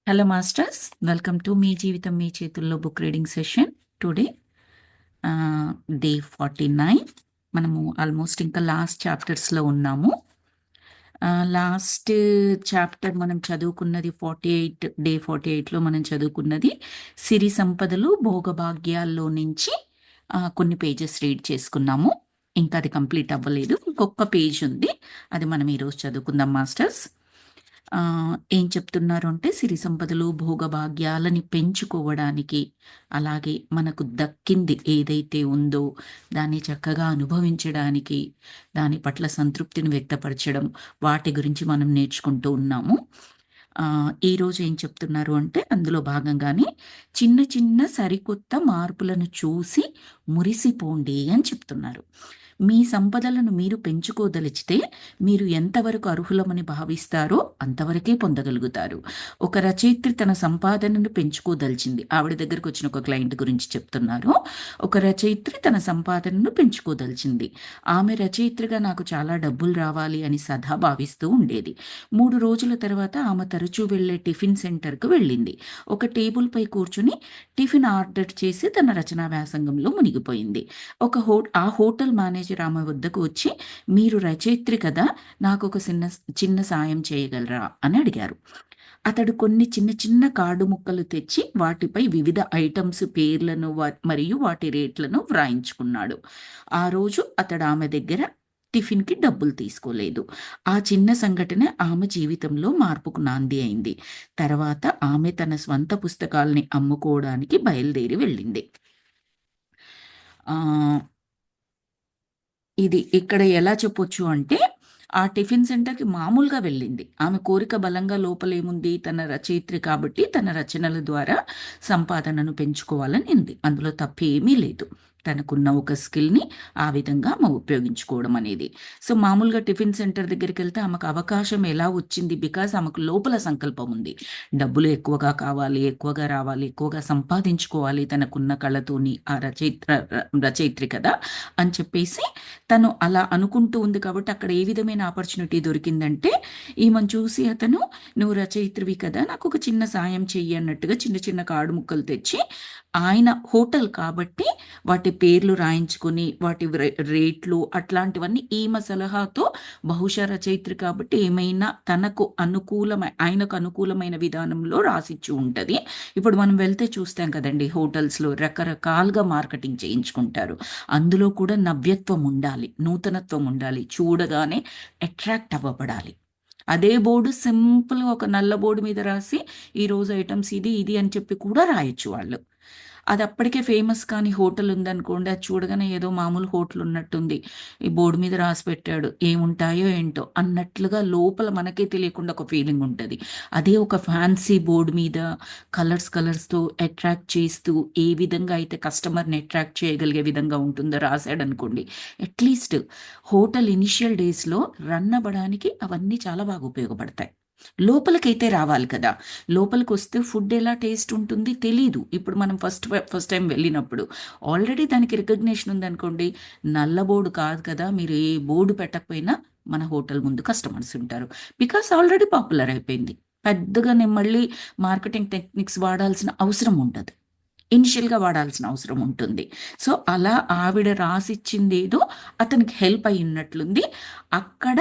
Hello masters, welcome to me జీవితం మీ చేతుల్లో book reading session. Today day 49. మనము almost ఇంకా లాస్ట్ చాప్టర్స్లో ఉన్నాము. లాస్ట్ చాప్టర్ మనం చదువుకున్నది 48లో మనం చదువుకున్నది సిరి సంపదలు భోగభాగ్యాల్లో నుంచి కొన్ని పేజెస్ రీడ్ చేసుకున్నాము. ఇంకా అది కంప్లీట్ అవ్వలేదు, ఇంకొక పేజ్ ఉంది, అది మనం ఈరోజు చదువుకుందాం మాస్టర్స్. ఏం చెప్తున్నారు అంటే, సిరి సంపదలు భోగభాగ్యాలని పెంచుకోవడానికి, అలాగే మనకు దక్కింది ఏదైతే ఉందో దాన్ని చక్కగా అనుభవించడానికి, దాని పట్ల సంతృప్తిని వ్యక్తపరచడం, వాటి గురించి మనం నేర్చుకుంటూ ఉన్నాము. ఈరోజు ఏం చెప్తున్నారు అంటే, అందులో భాగంగానే చిన్న చిన్న సరికొత్త మార్పులను చూసి మురిసిపోండి అని చెప్తున్నారు. మీ సంపదలను మీరు పెంచుకోదలిచితే మీరు ఎంతవరకు అర్హులమని భావిస్తారో అంతవరకే పొందగలుగుతారు. ఒక రచయిత్రి తన సంపాదనను పెంచుకోదలిచింది. ఆవిడ దగ్గరకు వచ్చిన ఒక క్లయింట్ గురించి చెప్తున్నారు. ఒక రచయిత్రి తన సంపాదనను పెంచుకోదలిచింది. ఆమె రచయిత్రిగా నాకు చాలా డబ్బులు రావాలి అని సదా భావిస్తూ ఉండేది. 3 రోజుల తర్వాత ఆమె తరచూ వెళ్లే టిఫిన్ సెంటర్కు వెళ్ళింది. ఒక టేబుల్ పై కూర్చుని టిఫిన్ ఆర్డర్ చేసి తన రచనా వ్యాసంగంలో మునిగిపోయింది. ఆ హోటల్ మేనేజర్ ఆమె వద్దకు వచ్చి, మీరు రచయిత్రి కదా, నాకు ఒక చిన్న సాయం చేయగలరా అని అడిగారు. అతడు కొన్ని చిన్న చిన్న కార్డు ముక్కలు తెచ్చి వాటిపై వివిధ ఐటమ్స్ పేర్లను మరియు వాటి రేట్లను వ్రాయించుకున్నాడు. ఆ రోజు అతడు ఆమె దగ్గర టిఫిన్కి డబ్బులు తీసుకోలేదు. ఆ చిన్న సంఘటన ఆమె జీవితంలో మార్పుకు నాంది అయింది. తర్వాత ఆమె తన స్వంత పుస్తకాలని అమ్ముకోవడానికి బయలుదేరి వెళ్ళింది. ఇది ఇక్కడ ఎలా చెప్పొచ్చు అంటే, ఆ టిఫిన్ సెంటర్కి మామూలుగా వెళ్ళింది. ఆమె కోరిక బలంగా లోపలేముంది, తన రచయిత్రి కాబట్టి తన రచనల ద్వారా సంపాదనను పెంచుకోవాలని ఉంది. అందులో తప్పేమీ లేదు. తనకున్న ఒక స్కిల్ని ఆ విధంగా ఆమె ఉపయోగించుకోవడం అనేది. సో మామూలుగా టిఫిన్ సెంటర్ దగ్గరికి వెళ్తే ఆమెకు అవకాశం ఎలా వచ్చింది? బికాస్ ఆమెకు లోపల సంకల్పం ఉంది, డబ్బులు ఎక్కువగా కావాలి, ఎక్కువగా రావాలి, ఎక్కువగా సంపాదించుకోవాలి తనకున్న కళతోని, ఆ రచయిత్రి కదా అని చెప్పేసి తను అలా అనుకుంటూ ఉంది. కాబట్టి అక్కడ ఏ విధమైన ఆపర్చునిటీ దొరికిందంటే, ఈమెను చూసి అతను, నువ్వు రచయిత్రివి కదా, నాకు ఒక చిన్న సాయం చెయ్యి అన్నట్టుగా చిన్న చిన్న కార్డు ముక్కలు తెచ్చి, ఆయన హోటల్ కాబట్టి వాటి పేర్లు రాయించుకొని వాటి రేట్లు అట్లాంటివన్నీ ఈమె సలహాతో, బహుశా రచయిత్రి కాబట్టి ఏమైనా ఆయనకు అనుకూలమైన విధానంలో రాసిచ్చి ఉంటుంది. ఇప్పుడు మనం వెళ్తే చూస్తాం కదండి, హోటల్స్లో రకరకాలుగా మార్కెటింగ్ చేయించుకుంటారు. అందులో కూడా నవ్యత్వం ఉండాలి, నూతనత్వం ఉండాలి, చూడగానే అట్రాక్ట్ అవ్వబడాలి. అదే బోర్డు సింపుల్గా ఒక నల్ల బోర్డు మీద రాసి ఈరోజు ఐటమ్స్ ఇది ఇది అని చెప్పి కూడా రాయొచ్చు వాళ్ళు. అది అప్పటికే ఫేమస్ కానీ హోటల్ ఉందనుకోండి, అది చూడగానే ఏదో మామూలు హోటల్ ఉన్నట్టుంది, ఈ బోర్డు మీద రాసి పెట్టాడు, ఏముంటాయో ఏంటో అన్నట్లుగా లోపల మనకే తెలియకుండా ఒక ఫీలింగ్ ఉంటుంది. అదే ఒక ఫ్యాన్సీ బోర్డు మీద కలర్స్తో అట్రాక్ట్ చేస్తూ, ఏ విధంగా అయితే కస్టమర్ని అట్రాక్ట్ చేయగలిగే విధంగా ఉంటుందో రాశాడు అనుకోండి, అట్లీస్ట్ హోటల్ ఇనిషియల్ డేస్లో రన్ అవ్వడానికి అవన్నీ చాలా బాగా ఉపయోగపడతాయి. లోపలికైతే రావాలి కదా, లోపలికి వస్తే ఫుడ్ ఎలా టేస్ట్ ఉంటుంది తెలీదు. ఇప్పుడు మనం ఫస్ట్ టైం వెళ్ళినప్పుడు ఆల్రెడీ దానికి రికగ్నేషన్ ఉందనుకోండి, నల్ల బోర్డు కాదు కదా, మీరు ఏ బోర్డు పెట్టకపోయినా మన హోటల్ ముందు కస్టమర్స్ ఉంటారు. బికాస్ ఆల్రెడీ పాపులర్ అయిపోయింది. పెద్దగా నేను మళ్ళీ మార్కెటింగ్ టెక్నిక్స్ వాడాల్సిన అవసరం ఉండదు, ఇనిషియల్గా వాడాల్సిన అవసరం ఉంటుంది. సో అలా ఆవిడ రాసిచ్చింది ఏదో అతనికి హెల్ప్ అయినట్లుంది. అక్కడ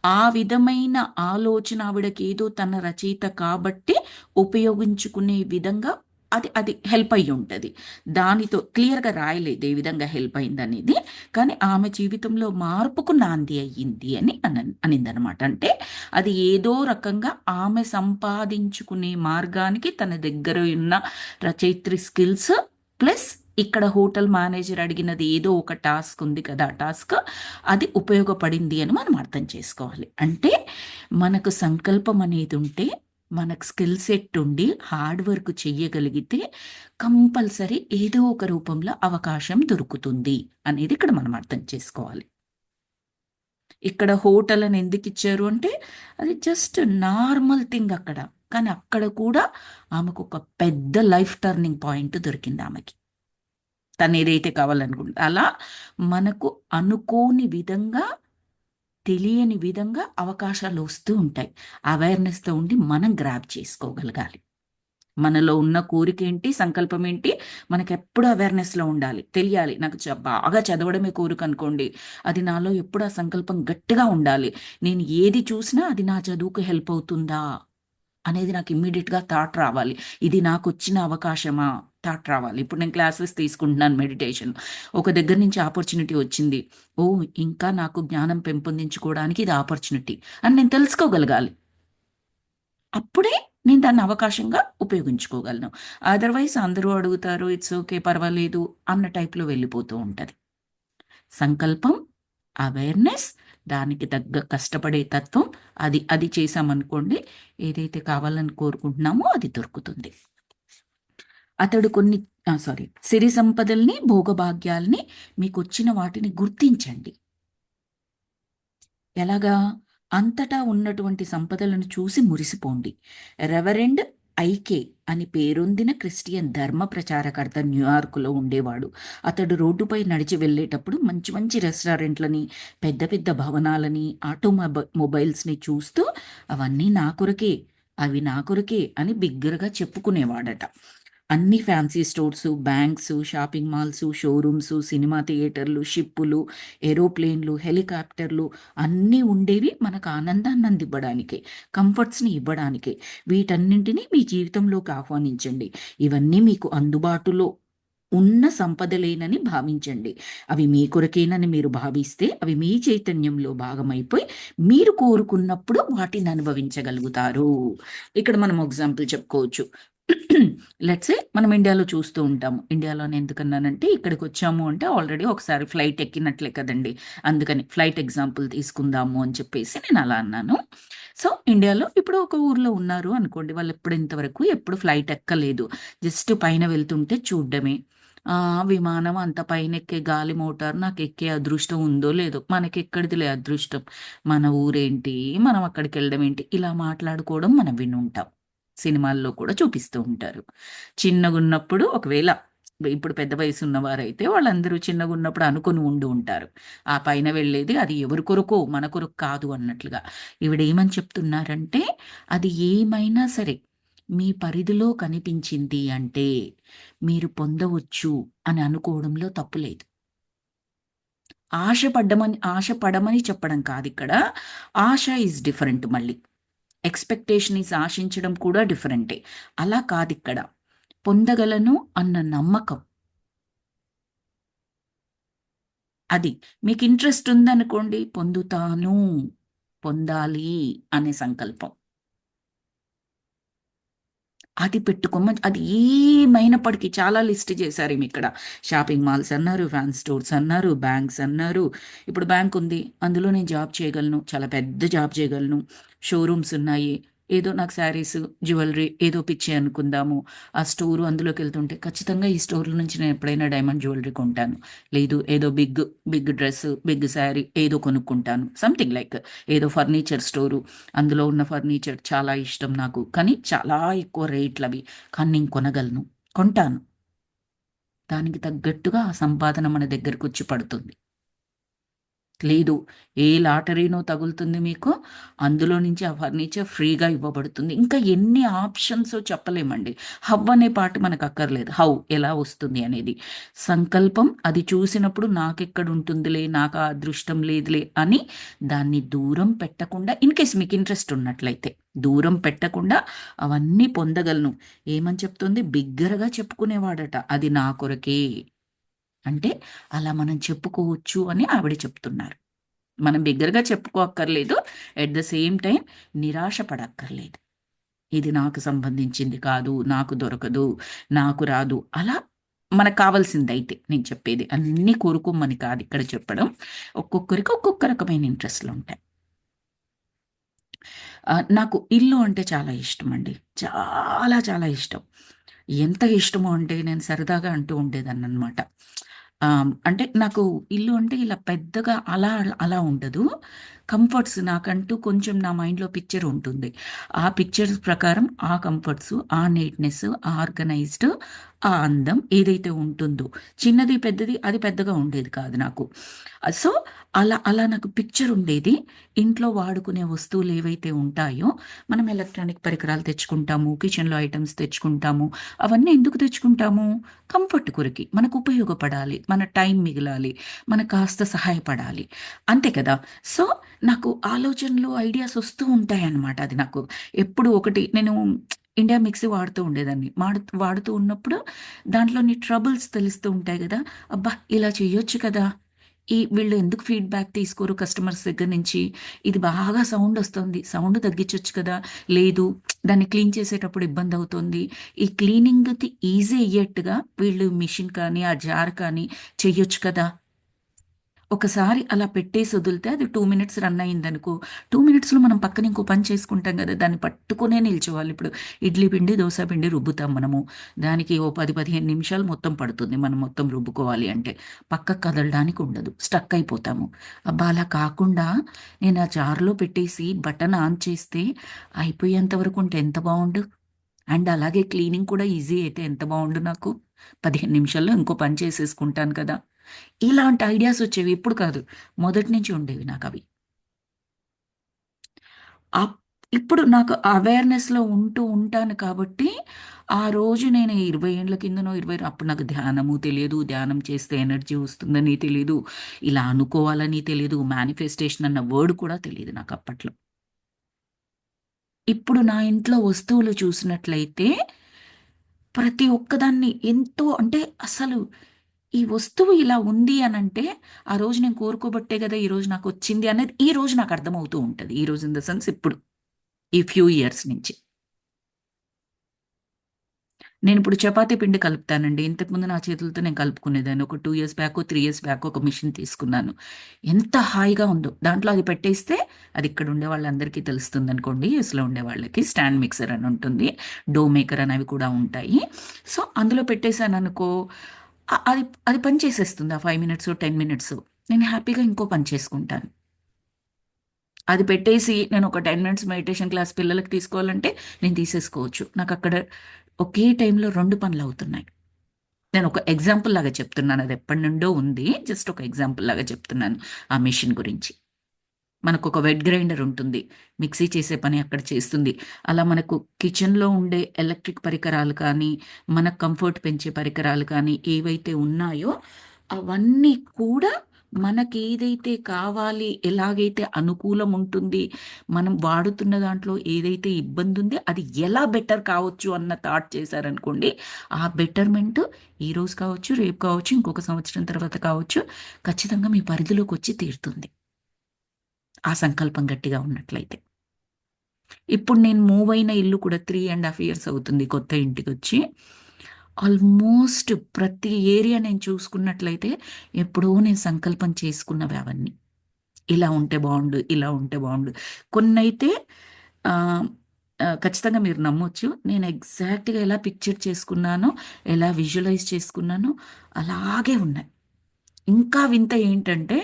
ఆ విధమైన ఆలోచన ఆవిడకి ఏదో తన రచయిత కాబట్టి ఉపయోగించుకునే విధంగా అది అది హెల్ప్ అయ్యి ఉంటుంది. దానితో క్లియర్గా రాయలేదు ఏ విధంగా హెల్ప్ అయింది అనేది, కానీ ఆమె జీవితంలో మార్పుకు నాంది అయ్యింది అని అనిందనమాట. అంటే అది ఏదో రకంగా ఆమె సంపాదించుకునే మార్గానికి తన దగ్గర ఉన్న రచయిత్రి స్కిల్స్ ప్లస్ ఇక్కడ హోటల్ మేనేజర్ అడిగినది ఏదో ఒక టాస్క్ ఉంది కదా, ఆ టాస్క్ అది ఉపయోగపడింది అని మనం అర్థం చేసుకోవాలి. అంటే మనకు సంకల్పం అనేది ఉంటే, మనకు స్కిల్ సెట్ ఉండి హార్డ్ వర్క్ చెయ్యగలిగితే కంపల్సరీ ఏదో ఒక రూపంలో అవకాశం దొరుకుతుంది అనేది ఇక్కడ మనం అర్థం చేసుకోవాలి. ఇక్కడ హోటల్ అని ఎందుకు ఇచ్చారు అంటే, అది జస్ట్ నార్మల్ థింగ్ అక్కడ, కానీ అక్కడ కూడా ఆమెకు ఒక పెద్ద లైఫ్ టర్నింగ్ పాయింట్ దొరికింది ఆమెకి. తను ఏదైతే కావాలనుకుంటే అలా మనకు అనుకోని విధంగా తెలియని విధంగా అవకాశాలు వస్తూ ఉంటాయి. అవేర్నెస్‌తో ఉండి మనం గ్రాబ్ చేసుకోగలగాలి. మనలో ఉన్న కోరికేంటి, సంకల్పం ఏంటి, మనకెప్పుడు అవేర్‌నెస్‌లో ఉండాలి. తెలియాలి. నాకు బాగా చదవడమే కోరికనుకోండి, అది నాలో ఎప్పుడు ఆ సంకల్పం గట్టిగా ఉండాలి. నేను ఏది చూసినా అది నా చదువుకు హెల్ప్ అవుతుందా అనేది నాకు ఇమ్మీడియేట్‌గా థాట్ రావాలి. ఇది నాకొచ్చిన అవకాశమా? థాట్ రావాలి. ఇప్పుడు నేను క్లాసెస్ తీసుకుంటున్నాను మెడిటేషన్. ఒక దగ్గర నుంచి ఆపర్చునిటీ వచ్చింది. ఓహ్! ఇంకా నాకు జ్ఞానం పెంపొందించుకోవడానికి ఇది ఆపర్చునిటీ అని నేను తెలుసుకోగలగాలి. అప్పుడే నేను దాన్ని అవకాశంగా ఉపయోగించుకోగలను. అదర్‌వైస్ అందరూ అడుగుతారు, ఇట్స్ ఓకే పర్వాలేదు అన్న టైప్‌లో వెళ్ళిపోతూ ఉంటది. సంకల్పం, అవేర్‌నెస్, దానికి తగ్గ కష్టపడే తత్వం, అది అది చేశామనుకోండి, ఏదైతే కావాలని కోరుకుంటున్నామో అది దొరుకుతుంది. అతడు కొన్ని సిరి సంపదల్ని, భోగభాగ్యాల్ని, మీకొచ్చిన వాటిని గుర్తించండి. ఎలాగా? అంతటా ఉన్నటువంటి సంపదలను చూసి మురిసిపోండి. రెవరెండ్ ఐకే అని పేరొందిన క్రిస్టియన్ ధర్మ ప్రచారకర్త న్యూయార్క్‌లో ఉండేవాడు. అతడు రోడ్డుపై నడిచి వెళ్ళేటప్పుడు మంచి మంచి రెస్టారెంట్లని, పెద్ద పెద్ద భవనాలని, మొబైల్స్‌ని చూస్తూ అవన్నీ నా కొరకే, అవి నా కొరకే అని బిగ్గరగా చెప్పుకునేవాడట. అన్ని fancy stores, banks, shopping malls, showrooms, cinema థియేటర్లు, షిప్పులు, ఏరోప్లేన్‌లు, హెలికాప్టర్లు అన్నీ ఉండేవి మనకు ఆనందాన్ని అందివ్వడానికే, కంఫర్ట్స్‌ని ఇవ్వడానికే. వీటన్నింటిని మీ జీవితంలోకి ఆహ్వానించండి. ఇవన్నీ మీకు అందుబాటులో ఉన్న సంపదలేనని భావించండి. అవి మీ కొరకేనని మీరు భావిస్తే, అవి మీ చైతన్యంలో భాగమైపోయి, మీరు కోరుకున్నప్పుడు వాటిని అనుభవించగలుగుతారు. ఇక్కడ మనం ఎగ్జాంపుల్ చెప్పుకోవచ్చు. లెట్స్ సే మనం ఇండియాలో చూస్తూ ఉంటాము. ఇండియాలోనే ఎందుకన్నానంటే ఇక్కడికొచ్చాము అంటే ఆల్రెడీ ఒకసారి ఫ్లైట్ ఎక్కినట్లే కదండీ! అందుకని ఫ్లైట్ ఎగ్జాంపుల్ తీసుకుందాము అని చెప్పేసి నేను అలా అన్నాను. సో, ఇండియాలో ఇప్పుడు ఒక ఊర్లో ఉన్నారు అనుకోండి. వాళ్ళెప్పుడు ఇంతవరకు ఎప్పుడు ఫ్లైట్ ఎక్కలేదు. జస్ట్ పైన వెళ్తుంటే చూడ్డమే. విమానం అంత పైనెక్కే గాలి మోటార్ నాకెక్కే అదృష్టం ఉందో లేదో. మనకెక్కడిదిలే అదృష్టం. మన ఊరేంటి, మనం అక్కడికెళ్ళడం ఏంటి, ఇలా మాట్లాడుకోవడం మనం వినుంటాం. సినిమాల్లో కూడా చూపిస్తూ ఉంటారు. చిన్నగున్నప్పుడు ఒకవేళ ఇప్పుడు పెద్ద వయసున్నవారైతే వాళ్ళందరూ చిన్నగున్నప్పుడు అనుకుని ఉండి ఉంటారు. ఆ పైన వెళ్ళేది అది ఎవరి కొరకో మన కొరకు కాదు అన్నట్లుగా. ఈవిడేమని చెప్తున్నారంటే, అది ఏమైనా సరే మీ పరిధిలో కనిపించింది అంటే మీరు పొందవచ్చు అని అనుకోవడంలో తప్పు లేదు. ఆశ పడమని చెప్పడం కాదిక్కడ. ఆశ ఈజ్ డిఫరెంట్ మళ్ళీ. ఎక్స్‌పెక్టేషన్ ఈస్ ఆశించడం కూడా డిఫరెంటే. అలా కాదిక్కడ. పొందగలను అన్న నమ్మకం. అది. మీకు ఇంట్రెస్ట్ ఉందనుకోండి, పొందుతాను, పొందాలి అనే సంకల్పం. అది పెట్టుకోమని అది ఏమైనప్పటికీ చాలా లిస్ట్ చేశారేమిక్కడ. షాపింగ్ మాల్స్ అన్నారు, ఫ్యాన్సీ స్టోర్స్ అన్నారు, బ్యాంక్స్ అన్నారు. ఇప్పుడు బ్యాంక్ ఉంది. అందులో నేను జాబ్ చేయగలను. చాలా పెద్ద జాబ్ చేయగలను. షోరూమ్స్ ఉన్నాయి. ఏదో నాకు శారీస్, జ్యువెల్లరీ ఏదో పిచ్చి అనుకుందాము. ఆ స్టోరు అందులోకెళ్తుంటే ఖచ్చితంగా ఈ స్టోర్‌లో నుంచి నేను ఎప్పుడైనా డైమండ్ జ్యువెల్లరీ కొంటాను. లేదు ఏదో బిగ్ డ్రెస్, బిగ్ శారీ ఏదో కొనుక్కుంటాను. సంథింగ్ లైక్ ఏదో ఫర్నిచర్ స్టోరు. అందులో ఉన్న ఫర్నిచర్ చాలా ఇష్టం నాకు. కానీ చాలా ఎక్కువ రేట్లవి. కానీ నేను కొనగలను. కొంటాను. దానికి తగ్గట్టుగా ఆ సంపాదన మన దగ్గరకొచ్చి పడుతుంది. లేదు. ఏ లాటరీనో తగులుతుంది మీకు. అందులో నుంచి ఆ ఫర్నిచర్ ఫ్రీగా ఇవ్వబడుతుంది. ఇంకా ఎన్ని ఆప్షన్సో చెప్పలేమండి. హౌ అనే పార్ట్ మనకక్కర్లేదు. హౌ ఎలా వస్తుంది అనేది. సంకల్పం అది చూసినప్పుడు నాకెక్కడుంటుందిలే, నాకా అదృష్టం లేదులే అని దాన్ని దూరం పెట్టకుండా ఇన్‌కేస్ మీకు ఇంట్రెస్ట్ ఉన్నట్లయితే. దూరం పెట్టకుండా అవన్నీ పొందగలను. ఏమని చెప్తుంది? బిగ్గరగా చెప్పుకునేవాడట. అది నా కొరకే. అంటే అలా మనం చెప్పుకోవచ్చు అని ఆవిడ చెప్తున్నారు. మనం బిగ్గరగా చెప్పుకోక్కర్లేదు. ఎట్ ద సేమ్ టైమ్ నిరాశ పడక్కర్లేదు. ఇది నాకు సంబంధించింది కాదు, నాకు దొరకదు, నాకు రాదు. అలా మనకు కావాల్సిందైతే నేను చెప్పేది. అన్నీ కోరుకోమని కాదు ఇక్కడ చెప్పడం. ఒక్కొక్కరికి ఒక్కొక్క రకమైన ఇంట్రెస్ట్‌లుంటాయి. నాకు ఇల్లు అంటే చాలా ఇష్టమండి. చాలా చాలా ఇష్టం. ఎంత ఇష్టమో అంటే నేను సరదాగా అంటూ ఉండేదాన్ననమాట. అంటే నాకు ఇల్లు అంటే ఇలా పెద్దగా అలా అలా ఉండదు. కంఫర్ట్స్ నాకంటూ కొంచెం నా మైండ్‌లో పిక్చర్ ఉంటుంది. ఆ పిక్చర్స్ ప్రకారం ఆ కంఫర్ట్స్, ఆ నీట్‌నెస్, ఆ ఆర్గనైజ్డ్, ఆ అందం ఏదైతే ఉంటుందో, చిన్నది, పెద్దది అది పెద్దగా ఉండేది కాదు నాకు. సో, అలా నాకు పిక్చర్ ఉండేది. ఇంట్లో వాడుకునే వస్తువులు ఏవైతే ఉంటాయో, మనం ఎలక్ట్రానిక్ పరికరాలు తెచ్చుకుంటాము, కిచెన్‌లో ఐటెమ్స్ తెచ్చుకుంటాము. అవన్నీ ఎందుకు తెచ్చుకుంటాము? కంఫర్ట్ కొరకి. మనకు ఉపయోగపడాలి, మన టైం మిగలాలి, మనకు కాస్త సహాయపడాలి. అంతే కదా! సో, నాకు ఆలోచనలు, ఐడియాస్ వస్తూ ఉంటాయన్నమాట. అది నాకు ఎప్పుడు ఒకటి నేను ఇండియా మిక్సీ వాడుతూ ఉండేదాన్ని. వాడుతూ ఉన్నప్పుడు దాంట్లోని ట్రబుల్స్ తెలుస్తూ ఉంటాయి గదా! అబ్బా! ఇలా చేయొచ్చు కదా! వీళ్ళు ఎందుకు ఫీడ్‌బ్యాక్ తీసుకోరు కస్టమర్స్ దగ్గర నుంచి? ఇది బాగా సౌండ్ వస్తుంది. సౌండ్ తగ్గించొచ్చు కదా! లేదు, దాన్ని క్లీన్ చేసేటప్పుడు ఇబ్బందవుతోంది. ఈ క్లీనింగ్‌కి ఈజీ అయ్యేట్టుగా వీళ్ళు మిషన్ కానీ, ఆ జార్ కానీ చెయ్యొచ్చు కదా! ఒకసారి అలా పెట్టేసి వదిలితే అది 2 మినిట్స్ రన్ అయిందనుకో, 2 మినిట్స్‌లో మనం పక్కన ఇంకో పని చేసుకుంటాం గదా! దాన్ని పట్టుకునే నిల్చోవాలి. ఇప్పుడు ఇడ్లీ పిండి, దోస పిండి రుబ్బుతాం మనము. దానికి ఓ 10, 15 నిమిషాలు మొత్తం పడుతుంది. మనం మొత్తం రుబ్బుకోవాలి అంటే. పక్కకు కదలడానికి ఉండదు. స్టక్ అయిపోతాము. అబ్బా! అలా కాకుండా నేను ఆ జార్‌లో పెట్టేసి బటన్ ఆన్ చేస్తే అయిపోయేంత వరకు ఉంటే ఎంత బావుండు. అండ్ అలాగే క్లీనింగ్ కూడా ఈజీ అయితే ఎంత బావుండు నాకు. 15 నిమిషాల్లో ఇంకో పని చేసేసుకుంటాను కదా! ఇలాంటి ఐడియాస్ వచ్చేవి. ఇప్పుడు కాదు. మొదటి నుంచి ఉండేవి నాకవి. అప్ ఇప్పుడు నాకు అవేర్‌నెస్‌లో ఉంటూ ఉంటాను కాబట్టి, ఆ రోజు నేను 20 ఏండ్ల కిందనో, అప్పుడు నాకు ధ్యానము తెలియదు. ధ్యానం చేస్తే ఎనర్జీ వస్తుందని తెలీదు. ఇలా అనుకోవాలని తెలీదు. మేనిఫెస్టేషన్ అన్న వర్డ్ కూడా తెలీదు నాకప్పట్లో. ఇప్పుడు నా ఇంట్లో వస్తువులు చూసినట్లయితే, ప్రతి ఒక్కదాన్ని ఎంతో అంటే అసలు ఈ వస్తువు ఇలా ఉంది అనంటే, ఆ రోజు నేను కోరుకోబట్టే గదా! ఈరోజు నాకొచ్చింది అనేది ఈ రోజు నాకు అర్థమవుతూ ఉంటది. ఈ రోజు ఇన్ ద సెన్స్ ఇప్పుడు. ఈ ఫ్యూ ఇయర్స్ నుంచి. నేనిప్పుడు చపాతీ పిండి కలుపుతానండి. ఇంతకుముందు నా చేతులతో నేను కలుపుకునేదాన్ని. ఒక 2 ఇయర్స్ బ్యాకో, 3 ఇయర్స్ బ్యాకో ఒక మిషన్ తీసుకున్నాను. ఎంత హాయిగా ఉందో. దాంట్లో అది పెట్టేస్తే అది ఇక్కడ ఉండే వాళ్ళందరికీ తెలుస్తుందనుకోండి. యూఎస్‌లో ఉండే వాళ్ళకి స్టాండ్ మిక్సర్ అని ఉంటుంది. డో మేకర్ అనేవి కూడా ఉంటాయి. సో, అందులో పెట్టేసాననుకో అది అది పని చేసేస్తుంది. ఆ 5 మినిట్సో, 10 మినిట్సో. నేను హ్యాపీగా ఇంకో పని చేసుకుంటాను. అది పెట్టేసి నేను ఒక 10 మినిట్స్ మెడిటేషన్ క్లాస్ పిల్లలకి తీసుకోవాలంటే నేను తీసేసుకోవచ్చు. నాకక్కడ ఒకే టైంలో 2 పనులవుతున్నాయి. నేనొక ఎగ్జాంపుల్ లాగా చెప్తున్నాను. అది ఎప్పటినుండో ఉంది. జస్ట్ ఒక ఎగ్జాంపుల్ లాగా చెప్తున్నాను ఆ మెషిన్ గురించి. మనకొక వెట్ గ్రైండర్ ఉంటుంది. మిక్సీ చేసే పని అక్కడ చేస్తుంది. అలా మనకు కిచెన్‌లో ఉండే ఎలక్ట్రిక్ పరికరాలు కానీ, మన కంఫర్ట్ పెంచే పరికరాలు కానీ ఏవైతే ఉన్నాయో, అవన్నీ కూడా మనకేదైతే కావాలి, ఎలాగైతే అనుకూలం ఉంటుంది, మనం వాడుతున్న దాంట్లో ఏదైతే ఇబ్బందుంది, అది ఎలా బెటర్ కావచ్చు అన్న థాట్ చేశారనుకోండి, ఆ బెటర్‌మెంట్ ఈరోజు కావచ్చు, రేపు కావచ్చు, ఇంకొక సంవత్సరం తర్వాత కావచ్చు, ఖచ్చితంగా మీ పరిధిలోకొచ్చి తీరుతుంది. ఆ సంకల్పం గట్టిగా ఉన్నట్లయితే. ఇప్పుడు నేను మూవ్ అయిన ఇల్లు కూడా 3 ½ ఇయర్స్ అవుతుంది కొత్త ఇంటికొచ్చి. ఆల్మోస్ట్ ప్రతి ఏరియా నేను చూసుకున్నట్లయితే ఎప్పుడో నేను సంకల్పం చేసుకున్నవే అవన్నీ. ఇలా ఉంటే బావుండు, ఇలా ఉంటే బావుండు. కొన్నైతే ఆహ్, ఖచ్చితంగా మీరు నమ్మొచ్చు. నేను ఎగ్జాక్ట్‌గా ఎలా పిక్చర్ చేసుకున్నానో, ఎలా విజువలైజ్ చేసుకున్నానో అలాగే ఉన్నాయి. ఇంకా వింత ఏంటంటే,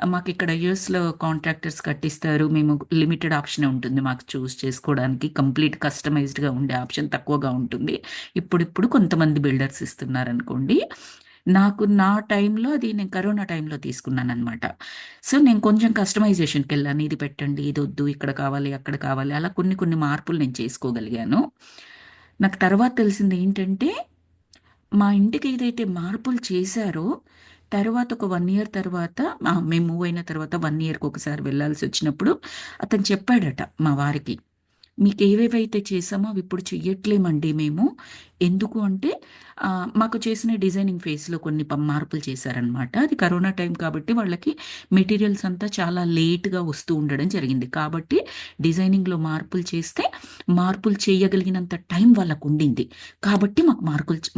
మాకిక్కడ యూఎస్‌లో కాంట్రాక్టర్స్ కట్టిస్తారు. మేము లిమిటెడ్ ఆప్షనే ఉంటుంది మాకు చూజ్ చేసుకోవడానికి. కంప్లీట్ కస్టమైజ్డ్‌గా ఉండే ఆప్షన్ తక్కువగా ఉంటుంది. ఇప్పుడిప్పుడు కొంతమంది బిల్డర్స్ ఇస్తున్నారనుకోండి. నాకు నా టైంలో అది నేను కరోనా టైంలో తీసుకున్నాననమాట. సో, నేను కొంచెం కస్టమైజేషన్‌కెళ్ళాను. ఇది పెట్టండి, ఇదొద్దు, ఇక్కడ కావాలి, అక్కడ కావాలి అలా కొన్ని కొన్ని మార్పులు నేను చేసుకోగలిగాను. నాకు తర్వాత తెలిసిందేంటంటే మా ఇంటికి ఏదైతే మార్పులు చేశారో, తర్వాత ఒక 1 ఇయర్ తర్వాత మేము మూవ్ అయిన తర్వాత 1 ఇయర్‌కి ఒకసారి వెళ్ళాల్సొచ్చినప్పుడు అతను చెప్పాడట మా వారికి. మీకేవేవైతే చేశామో అవిప్పుడు చెయ్యట్లేమండి మేము. ఎందుకు అంటే మాకు చేసిన డిజైనింగ్ ఫేజ్‌లో కొన్ని మార్పులు చేశారనమాట. అది కరోనా టైం కాబట్టి వాళ్ళకి మెటీరియల్స్ అంతా చాలా లేట్‌గా వస్తూ ఉండడం జరిగింది. కాబట్టి డిజైనింగ్‌లో మార్పులు చేస్తే, మార్పులు చేయగలిగినంత టైం వాళ్ళకుండింది. కాబట్టి మాకు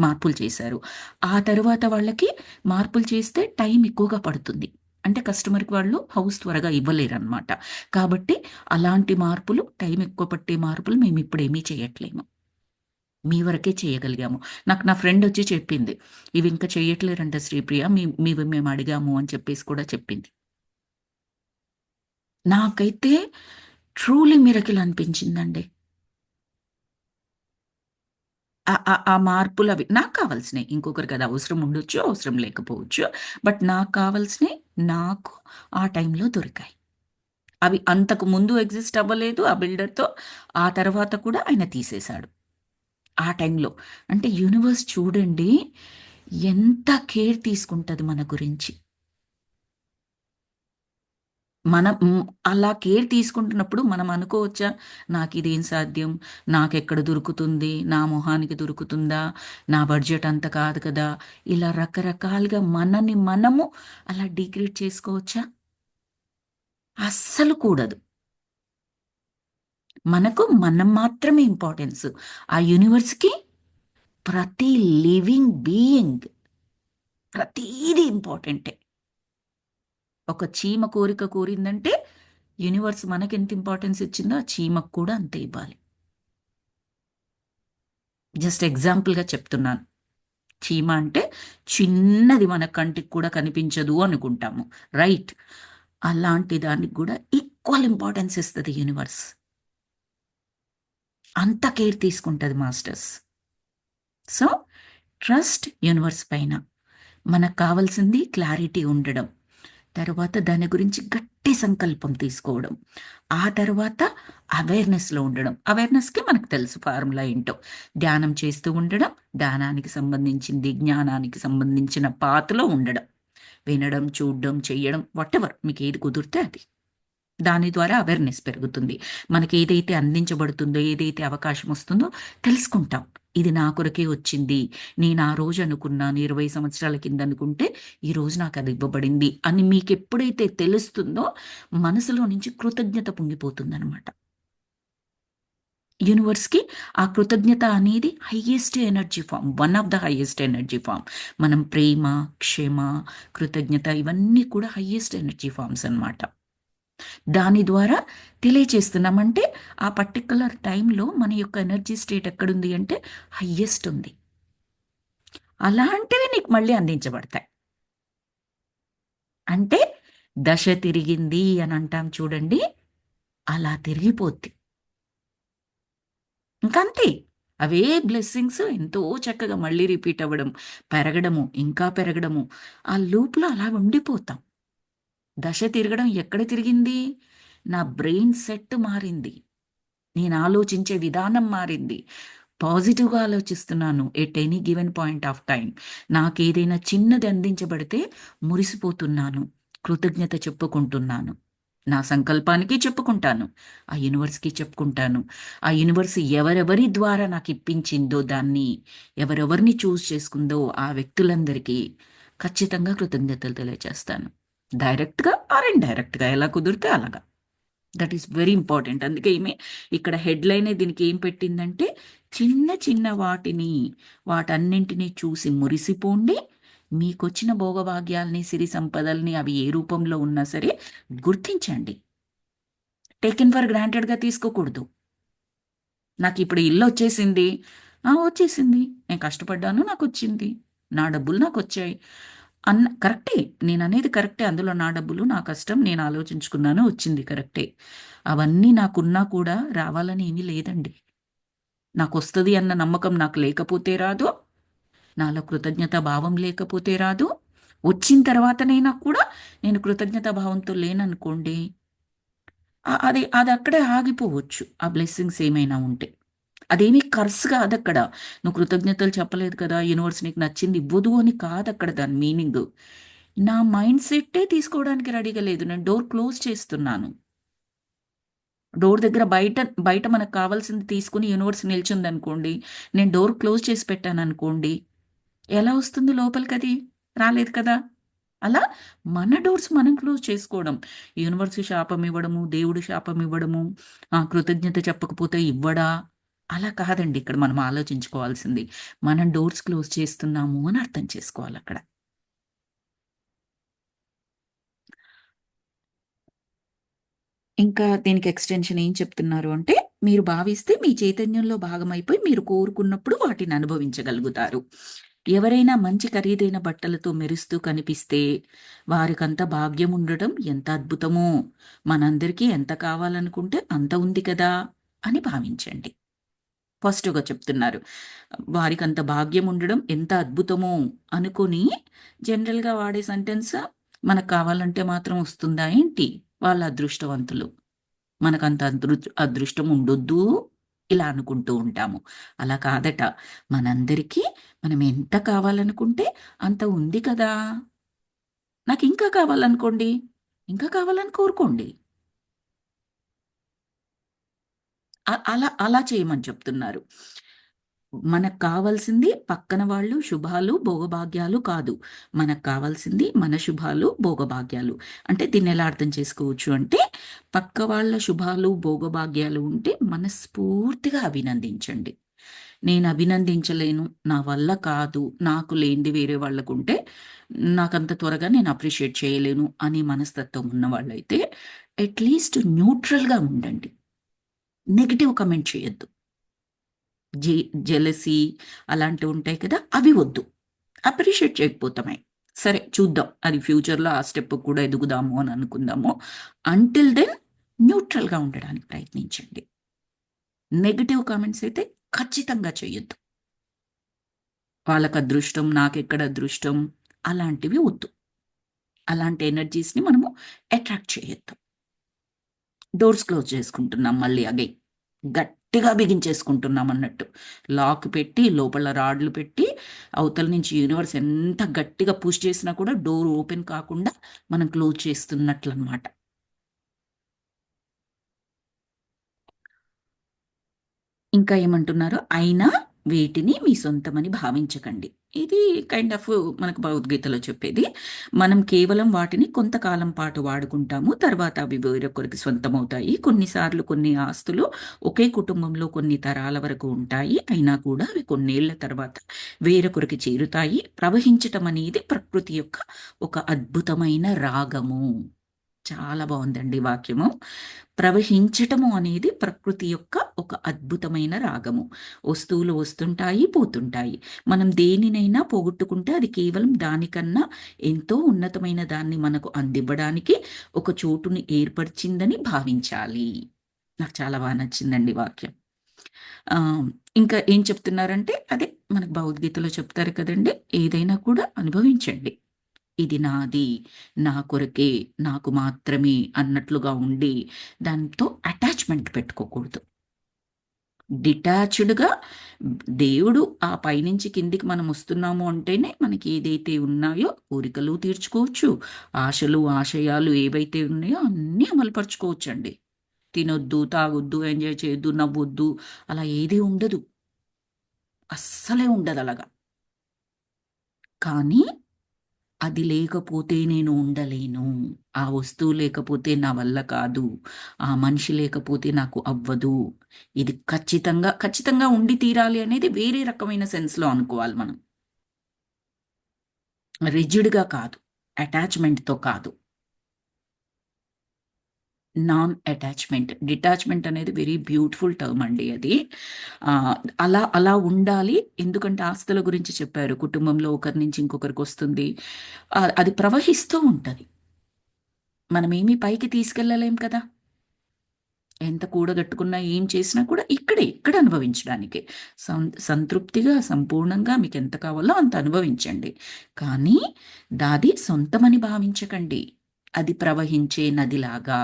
మార్పులు చేశారు. ఆ తరువాత వాళ్ళకి మార్పులు చేస్తే టైం ఎక్కువగా పడుతుంది. అంటే కస్టమర్‌కి వాళ్ళు హౌస్ త్వరగా ఇవ్వలేరనమాట. కాబట్టి అలాంటి మార్పులు, టైం ఎక్కువ పట్టే మార్పులు మేమిప్పుడేమీ చేయట్లేము. మీ వరకే చేయగలిగాము. నాకు నా ఫ్రెండొచ్చి చెప్పింది. "ఇవింక చెయ్యట్లేరంట శ్రీప్రియ. మీవి మేమడిగాము" అని చెప్పేసి కూడా చెప్పింది. నాకైతే ట్రూలీ మిరకిల్ అనిపించిందండి. ఆ మార్పులవి నాకు కావాల్సినయి. ఇంకొకరికి అది అవసరం ఉండొచ్చు, అవసరం లేకపోవచ్చు. బట్ నాకు కావాల్సినయి నాకు ఆ టైంలో దొరికాయి. అవి అంతకు ముందు ఎగ్జిస్ట్ అవ్వలేదు ఆ బిల్డర్‌తో. ఆ తర్వాత కూడా ఆయన తీసేశాడు. ఆ టైంలో. అంటే యూనివర్స్ చూడండి ఎంత కేర్ తీసుకుంటది మన గురించి. మనం అలా కేర్ తీసుకుంటున్నప్పుడు మనం అనుకోవచ్చా? నాకిదేం సాధ్యం? నాకెక్కడ దొరుకుతుంది? నా మొహానికి దొరుకుతుందా? నా బడ్జెట్ అంత కాదు కదా! ఇలా రకరకాలుగా మనని మనము అలా డిగ్రేడ్ చేసుకోవచ్చా? అస్సలు కూడదు. మనకు మనం మాత్రమే ఇంపార్టెన్స్. ఆ యూనివర్స్‌కి ప్రతి లివింగ్ బీయింగ్ ప్రతీదీ ఇంపార్టెంటే. ఒక చీమ కోరిక కోరిందంటే యూనివర్స్ మనకెంత ఇంపార్టెన్స్ ఇచ్చిందో ఆ చీమకు కూడా అంతే ఇవ్వాలి. జస్ట్ ఎగ్జాంపుల్‌గా చెప్తున్నాను. చీమ అంటే చిన్నది మన కంటికి కూడా కనిపించదు అనుకుంటాము. రైట్. అలాంటి దానికి గూడా ఈక్వల్ ఇంపార్టెన్స్ ఇస్తది యూనివర్స్. అంత కేర్ తీసుకుంటది మాస్టర్స్. సో, ట్రస్ట్ యూనివర్స్ పైన. మనకు కావాల్సింది క్లారిటీ ఉండడం. తరువాత దాని గురించి గట్టి సంకల్పం తీసుకోవడం. ఆ తర్వాత అవేర్‌నెస్‌లో ఉండడం. అవేర్‌నెస్‌కి మనకు తెలుసు ఫార్ములా ఏంటో. ధ్యానం చేస్తూ ఉండడం, ధ్యానానికి సంబంధించింది, జ్ఞానానికి సంబంధించిన పాత్‌లో ఉండడం. వినడం, చూడడం, చెయ్యడం వాటెవర్ మీకేది కుదిరితే అది. దాని ద్వారా అవేర్‌నెస్ పెరుగుతుంది. మనకేదైతే అందించబడుతుందో, ఏదైతే అవకాశం వస్తుందో తెలుసుకుంటాం. ఇది నా కొరకే వచ్చింది. నేను ఆ రోజు అనుకున్నాను 20 సంవత్సరాల కింద అనుకుంటే, ఈరోజు నాకది ఇవ్వబడింది అని మీకెప్పుడైతే తెలుస్తుందో, మనసులో నుంచి కృతజ్ఞత పొంగిపోతుందనమాట. యూనివర్స్‌కి ఆ కృతజ్ఞత అనేది highest energy form. One of the highest energy form. మనం ప్రేమ, క్షమ, కృతజ్ఞత ఇవన్నీ కూడా హైయెస్ట్ ఎనర్జీ ఫార్మ్స్ అనమాట. దాని ద్వారా తెలియచేస్తున్నామంటే, ఆ పర్టిక్యులర్ టైంలో మన యొక్క ఎనర్జీ స్టేట్ ఎక్కడుంది అంటే హైయెస్ట్ ఉంది. అలాంటివి నీకు మళ్ళీ అందించబడతాయి. అంటే దశ తిరిగింది అని అంటాం చూడండి, అలా తిరిగిపోద్ది. ఇంకంతే. అవే బ్లెస్సింగ్స్ ఎంతో చక్కగా మళ్ళీ రిపీట్ అవ్వడం, పెరగడము, ఇంకా పెరగడము. ఆ లూప్‌లో అలా ఉండిపోతాం. దశ తిరగడం ఎక్కడ తిరిగింది? నా బ్రెయిన్ సెట్ మారింది. నేను ఆలోచించే విధానం మారింది. పాజిటివ్‌గా ఆలోచిస్తున్నాను at any given point of time. నాకేదైనా చిన్నది అందించబడితే మురిసిపోతున్నాను. కృతజ్ఞత చెప్పుకుంటున్నాను. నా సంకల్పానికి చెప్పుకుంటాను. ఆ యూనివర్స్‌కి చెప్పుకుంటాను. ఆ యూనివర్స్ ఎవరెవరి ద్వారా నాకిప్పించిందో దాన్ని, ఎవరెవరిని చూజ్ చేసుకుందో ఆ వ్యక్తులందరికీ ఖచ్చితంగా కృతజ్ఞతలు తెలియజేస్తాను. డైరెక్ట్‌గా ఆర్ ఇండైరెక్ట్‌గా ఎలా కుదిరితే అలాగా. That is very important. అందుకే ఈమె ఇక్కడ హెడ్‌లైనే దీనికి ఏం పెట్టిందంటే, చిన్న చిన్న వాటిని, వాటన్నింటిని చూసి మురిసిపోండి. మీకొచ్చిన భోగభాగ్యాల్ని, సిరి సంపదల్ని అవి ఏ రూపంలో ఉన్నా సరే గుర్తించండి. టేకెన్ ఫర్ గ్రాంటెడ్‌గా తీసుకోకూడదు. నాకిప్పుడు ఇల్లొచ్చేసింది. వచ్చేసింది. నేను కష్టపడ్డాను నాకొచ్చింది. నా డబ్బులు నాకొచ్చాయి. కరెక్టే. నేననేది కరెక్టే. అందులో నా డబ్బులు, నా కష్టం నేను ఆలోచించుకున్నాను వచ్చింది కరెక్టే. అవన్నీ నాకున్నా కూడా రావాలని ఏమీ లేదండి. నాకొస్తది అన్న నమ్మకం నాకు లేకపోతే రాదు. నాలో కృతజ్ఞతా భావం లేకపోతే రాదు. వచ్చిన తర్వాతనైనా కూడా నేను కృతజ్ఞతా భావంతో లేననుకోండి, అది అక్కడే ఆగిపోవచ్చు. ఆ బ్లెస్సింగ్స్ ఏమైనా ఉంటే. అదేమీ కర్స్ కాదక్కడ. నువ్వు కృతజ్ఞతలు చెప్పలేదు కదా! యూనివర్స్ నీకు నచ్చింది ఇవ్వదు అని కాదక్కడ దాని మీనింగు. నా మైండ్ సెట్టే తీసుకోవడానికి రెడీగా లేదు. నేను డోర్ క్లోజ్ చేస్తున్నాను. డోర్ దగ్గర బయట మనకు కావాల్సింది తీసుకొని యూనివర్స్ నిల్చుందనుకోండి, నేను డోర్ క్లోజ్ చేసి పెట్టాననుకోండి, ఎలా వస్తుంది లోపలికది? రాలేదు కదా! అలా మన డోర్స్ మనం క్లోజ్ చేసుకోవడం. యూనివర్స్ శాపం ఇవ్వడము, దేవుడు శాపం ఇవ్వడము, కృతజ్ఞత చెప్పకపోతే ఇవ్వడా? అలా కాదండి ఇక్కడ మనం ఆలోచించుకోవాల్సింది. మనం డోర్స్ క్లోజ్ చేస్తున్నాము అని అర్థం చేసుకోవాలక్కడ. ఇంకా దీనికి ఎక్స్‌టెన్షన్ ఏం చెప్తున్నారు అంటే, మీరు భావిస్తే మీ చైతన్యంలో భాగమైపోయి మీరు కోరుకున్నప్పుడు వాటిని అనుభవించగలుగుతారు. ఎవరైనా మంచి ఖరీదైన బట్టలతో మెరుస్తూ కనిపిస్తే వారికంత భాగ్యం ఉండడం ఎంత అద్భుతమో, మనందరికీ ఎంత కావాలనుకుంటే అంత ఉంది కదా అని భావించండి. పాజిటివ్‌గా చెప్తున్నారు. వారికంత భాగ్యం ఉండడం ఎంత అద్భుతమో అనుకుని జనరల్‌గా వాడే సెంటెన్స్ మనకు కావాలంటే మాత్రం వస్తుందా ఏంటి? వాళ్ళు అదృష్టవంతులు. మనకంత అదృష్టం ఉండొద్దు ఇలా అనుకుంటూ ఉంటాము. అలా కాదట. మనందరికీ మనం ఎంత కావాలనుకుంటే అంత ఉంది కదా! నాకింకా కావాలనుకోండి. ఇంకా కావాలని కోరుకోండి. అలా అలా చేయమని చెప్తున్నారు. మనకు కావాల్సింది పక్కన వాళ్ళు శుభాలు, భోగభాగ్యాలు కాదు. మనకు కావాల్సింది మన శుభాలు, భోగభాగ్యాలు. అంటే దీన్నెలా అర్థం చేసుకోవచ్చు అంటే, పక్క వాళ్ళ శుభాలు, భోగభాగ్యాలు ఉంటే మనస్ఫూర్తిగా అభినందించండి. నేను అభినందించలేను, నా వల్ల కాదు, నాకు లేనిది వేరే వాళ్ళకుంటే, నాకంత త్వరగా నేను అప్రిషియేట్ చేయలేను అనే మనస్తత్వం ఉన్నవాళ్ళైతే, అట్‌లీస్ట్ న్యూట్రల్‌గా ఉండండి. నెగెటివ్ కామెంట్ చేయొద్దు. జె జెలసీ అలాంటివుంటాయి కదా! అవి వద్దు. అప్రిషియేట్ చేయకపోతామే. సరే చూద్దాం. అది ఫ్యూచర్‌లో ఆ స్టెప్‌కి కూడా ఎదుగుదాము అని అనుకుందాము. అంటిల్ దెన్ న్యూట్రల్‌గా ఉండడానికి ప్రయత్నించండి. నెగెటివ్ కామెంట్స్ అయితే ఖచ్చితంగా చేయొద్దు. వాళ్ళకి అదృష్టం, నాకెక్కడ అదృష్టం అలాంటివి వద్దు. అలాంటి ఎనర్జీస్‌ని మనము అట్రాక్ట్ చేయొద్దు. డోర్స్ క్లోజ్ చేసుకుంటున్నాం మళ్ళీ అగైన్. గట్టిగా బిగించేసుకుంటున్నామన్నట్టు. లాక్ పెట్టి, లోపల రాడ్లు పెట్టి, అవతల నుంచి యూనివర్స్ ఎంత గట్టిగా పుష్ చేసినా కూడా డోర్ ఓపెన్ కాకుండా మనం క్లోజ్ చేస్తున్నట్లనమాట. ఇంకా ఏమంటున్నారు? అయినా వీటిని మీ సొంతమని భావించకండి. ఇది కైండ్ ఆఫ్ మనకు భగవద్గీతలో చెప్పేది. మనం కేవలం వాటిని కొంతకాలం పాటు వాడుకుంటాము. తర్వాత అవి వేరొకరికి సొంతమవుతాయి. కొన్నిసార్లు కొన్ని ఆస్తులు ఒకే కుటుంబంలో కొన్ని తరాల వరకు ఉంటాయి. అయినా కూడా అవి కొన్నేళ్ల తర్వాత వేరొకరికి చేరుతాయి. ప్రవహించటం అనేది ప్రకృతి యొక్క ఒక అద్భుతమైన రాగము. చాలా బావుందండి వాక్యము. ప్రవహించటము అనేది ప్రకృతి యొక్క ఒక అద్భుతమైన రాగము. వస్తువులు వస్తుంటాయి, పోతుంటాయి. మనం దేనినైనా పోగొట్టుకుంటే అది కేవలం దానికన్నా ఎంతో ఉన్నతమైన దాన్ని మనకు అందివ్వడానికి ఒక చోటుని ఏర్పరిచిందని భావించాలి. నాకు చాలా నచ్చిందండి వాక్యం. ఇంకా ఏం చెప్తున్నారంటే అదే మనకు భగవద్గీతలో చెప్తారు కదండీ! ఏదైనా కూడా అనుభవించండి. ఇది నాది, నా కొరకే, నాకు మాత్రమే అన్నట్లుగా ఉండి, దాంతో అటాచ్‌మెంట్ పెట్టుకోకూడదు. డిటాచ్డ్‌గా దేవుడు ఆ పైనుంచి కిందికి మనం వస్తున్నాము అంటేనే మనకి ఏదైతే ఉన్నాయో కోరికలు తీర్చుకోవచ్చు. ఆశలు, ఆశయాలు ఏవైతే ఉన్నాయో అన్నీ అమలుపరుచుకోవచ్చండి. తినొద్దు, తాగొద్దు, ఎంజాయ్ చేయొద్దు, నవ్వొద్దు అలా ఏది ఉండదు. అస్సలే ఉండదలాగా. కానీ అది లేకపోతే నేను ఉండలేను. ఆ వస్తువు లేకపోతే నా వల్ల కాదు. ఆ మనిషి లేకపోతే నాకు అవ్వదు. ఇది ఖచ్చితంగా ఉండి తీరాలి అనేది వేరే రకమైన సెన్స్‌లో అనుకోవాలి మనం. రిజిడ్‌గా కాదు. అటాచ్‌మెంట్‌తో కాదు. Non attachment. డిటాచ్‌మెంట్ అనేది వెరీ బ్యూటిఫుల్ టర్మ్ అండి అది. ఆహ్, అలా ఉండాలి. ఎందుకంటే ఆస్తుల గురించి చెప్పారు. కుటుంబంలో ఒకరి నుంచి ఇంకొకరికొస్తుంది. అది ప్రవహిస్తూ ఉంటది. మనమేమి పైకి తీసుకెళ్ళలేం కదా! ఎంత కూడగట్టుకున్నా, ఏం చేసినా కూడా ఇక్కడ అనుభవించడానికే. సంతృప్తిగా, సంపూర్ణంగా మీకెంత కావాలో అంత అనుభవించండి. కానీ దాది సొంతమని భావించకండి. అది ప్రవహించే నదిలాగా.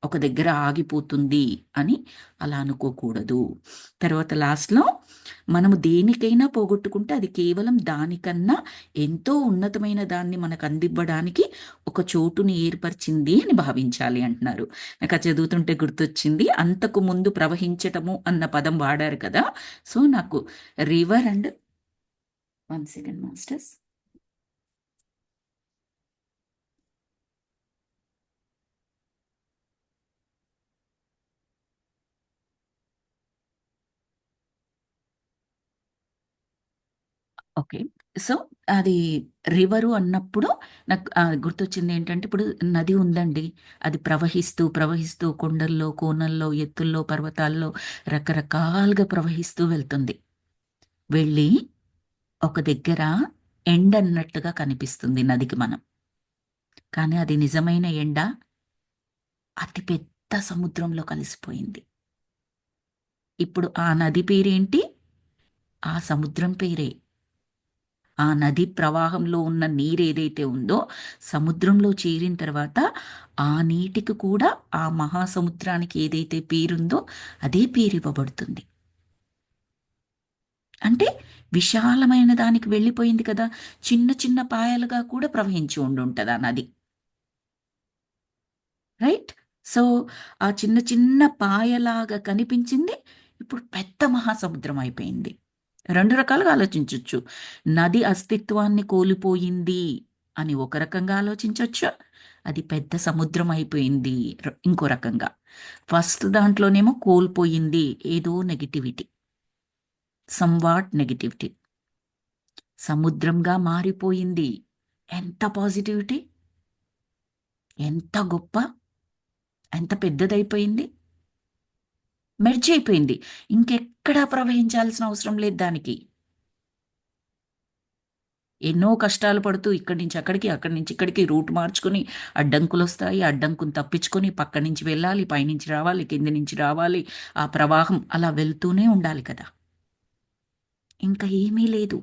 ఒక దగ్గర ఆగిపోతుంది అని అలా అనుకోకూడదు. తర్వాత లాస్ట్‌లో మనము దేనికైనా పోగొట్టుకుంటే అది కేవలం దానికన్నా ఎంతో ఉన్నతమైన దాన్ని మనకు అందివ్వడానికి ఒక చోటుని ఏర్పరిచింది అని భావించాలి అంటున్నారు. నాకు అది చదువుతుంటే గుర్తొచ్చింది. అంతకు ముందు ప్రవహించటము అన్న పదం వాడారు కదా! సో, నాకు river and one second masters. Okay. So, అది రివరు అన్నప్పుడు నాకు గుర్తొచ్చిందేంటంటే, ఇప్పుడు నది ఉందండి. అది ప్రవహిస్తూ కొండల్లో, కోనల్లో, ఎత్తుల్లో, పర్వతాల్లో రకరకాలుగా ప్రవహిస్తూ వెళ్తుంది. వెళ్ళి ఒక దగ్గర ఎండ అన్నట్టుగా కనిపిస్తుంది నదికి మనం. కానీ అది నిజమైన ఎండ అతి పెద్ద సముద్రంలో కలిసిపోయింది. ఇప్పుడు ఆ నది పేరేంటి? ఆ సముద్రం పేరే. ఆ నది ప్రవాహంలో ఉన్న నీరు ఏదైతే ఉందో సముద్రంలో చేరిన తర్వాత ఆ నీటికి కూడా ఆ మహాసముద్రానికి ఏదైతే పేరుందో అదే పేరు ఇవ్వబడుతుంది. అంటే విశాలమైన దానికి వెళ్ళిపోయింది కదా! చిన్న చిన్న పాయలుగా కూడా ప్రవహించి ఉండుంటది ఆ నది. రైట్? సో, ఆ చిన్న చిన్న పాయలాగా కనిపించింది. ఇప్పుడు పెద్ద మహాసముద్రం అయిపోయింది. 2 రకాలుగా ఆలోచించొచ్చు. నది అస్తిత్వాన్ని కోల్పోయింది అని ఒక రకంగా ఆలోచించొచ్చు. అది పెద్ద సముద్రం అయిపోయింది ఇంకో రకంగా. ఫస్ట్ దాంట్లోనేమో కోల్పోయింది ఏదో నెగటివిటీ. Somewhat negativity. సముద్రంగా మారిపోయింది. ఎంత పాజిటివిటీ! ఎంత గొప్ప! ఎంత పెద్దదయిపోయింది! మెర్జ్ అయిపోయింది. ఇంకెక్కడా ప్రవహించాల్సిన అవసరం లేదు దానికి. ఎన్నో కష్టాలు పడుతూ ఇక్కడి నుంచి అక్కడికి, అక్కడి నుంచి ఇక్కడికి రూట్ మార్చుకొని అడ్డంకులొస్తాయి. అడ్డంకుని తప్పించుకొని పక్క నుంచి వెళ్ళాలి, పైనుంచి రావాలి, కింది నుంచి రావాలి. ఆ ప్రవాహం అలా వెళ్తూనే ఉండాలి కదా! ఇంకా ఏమీ లేదు.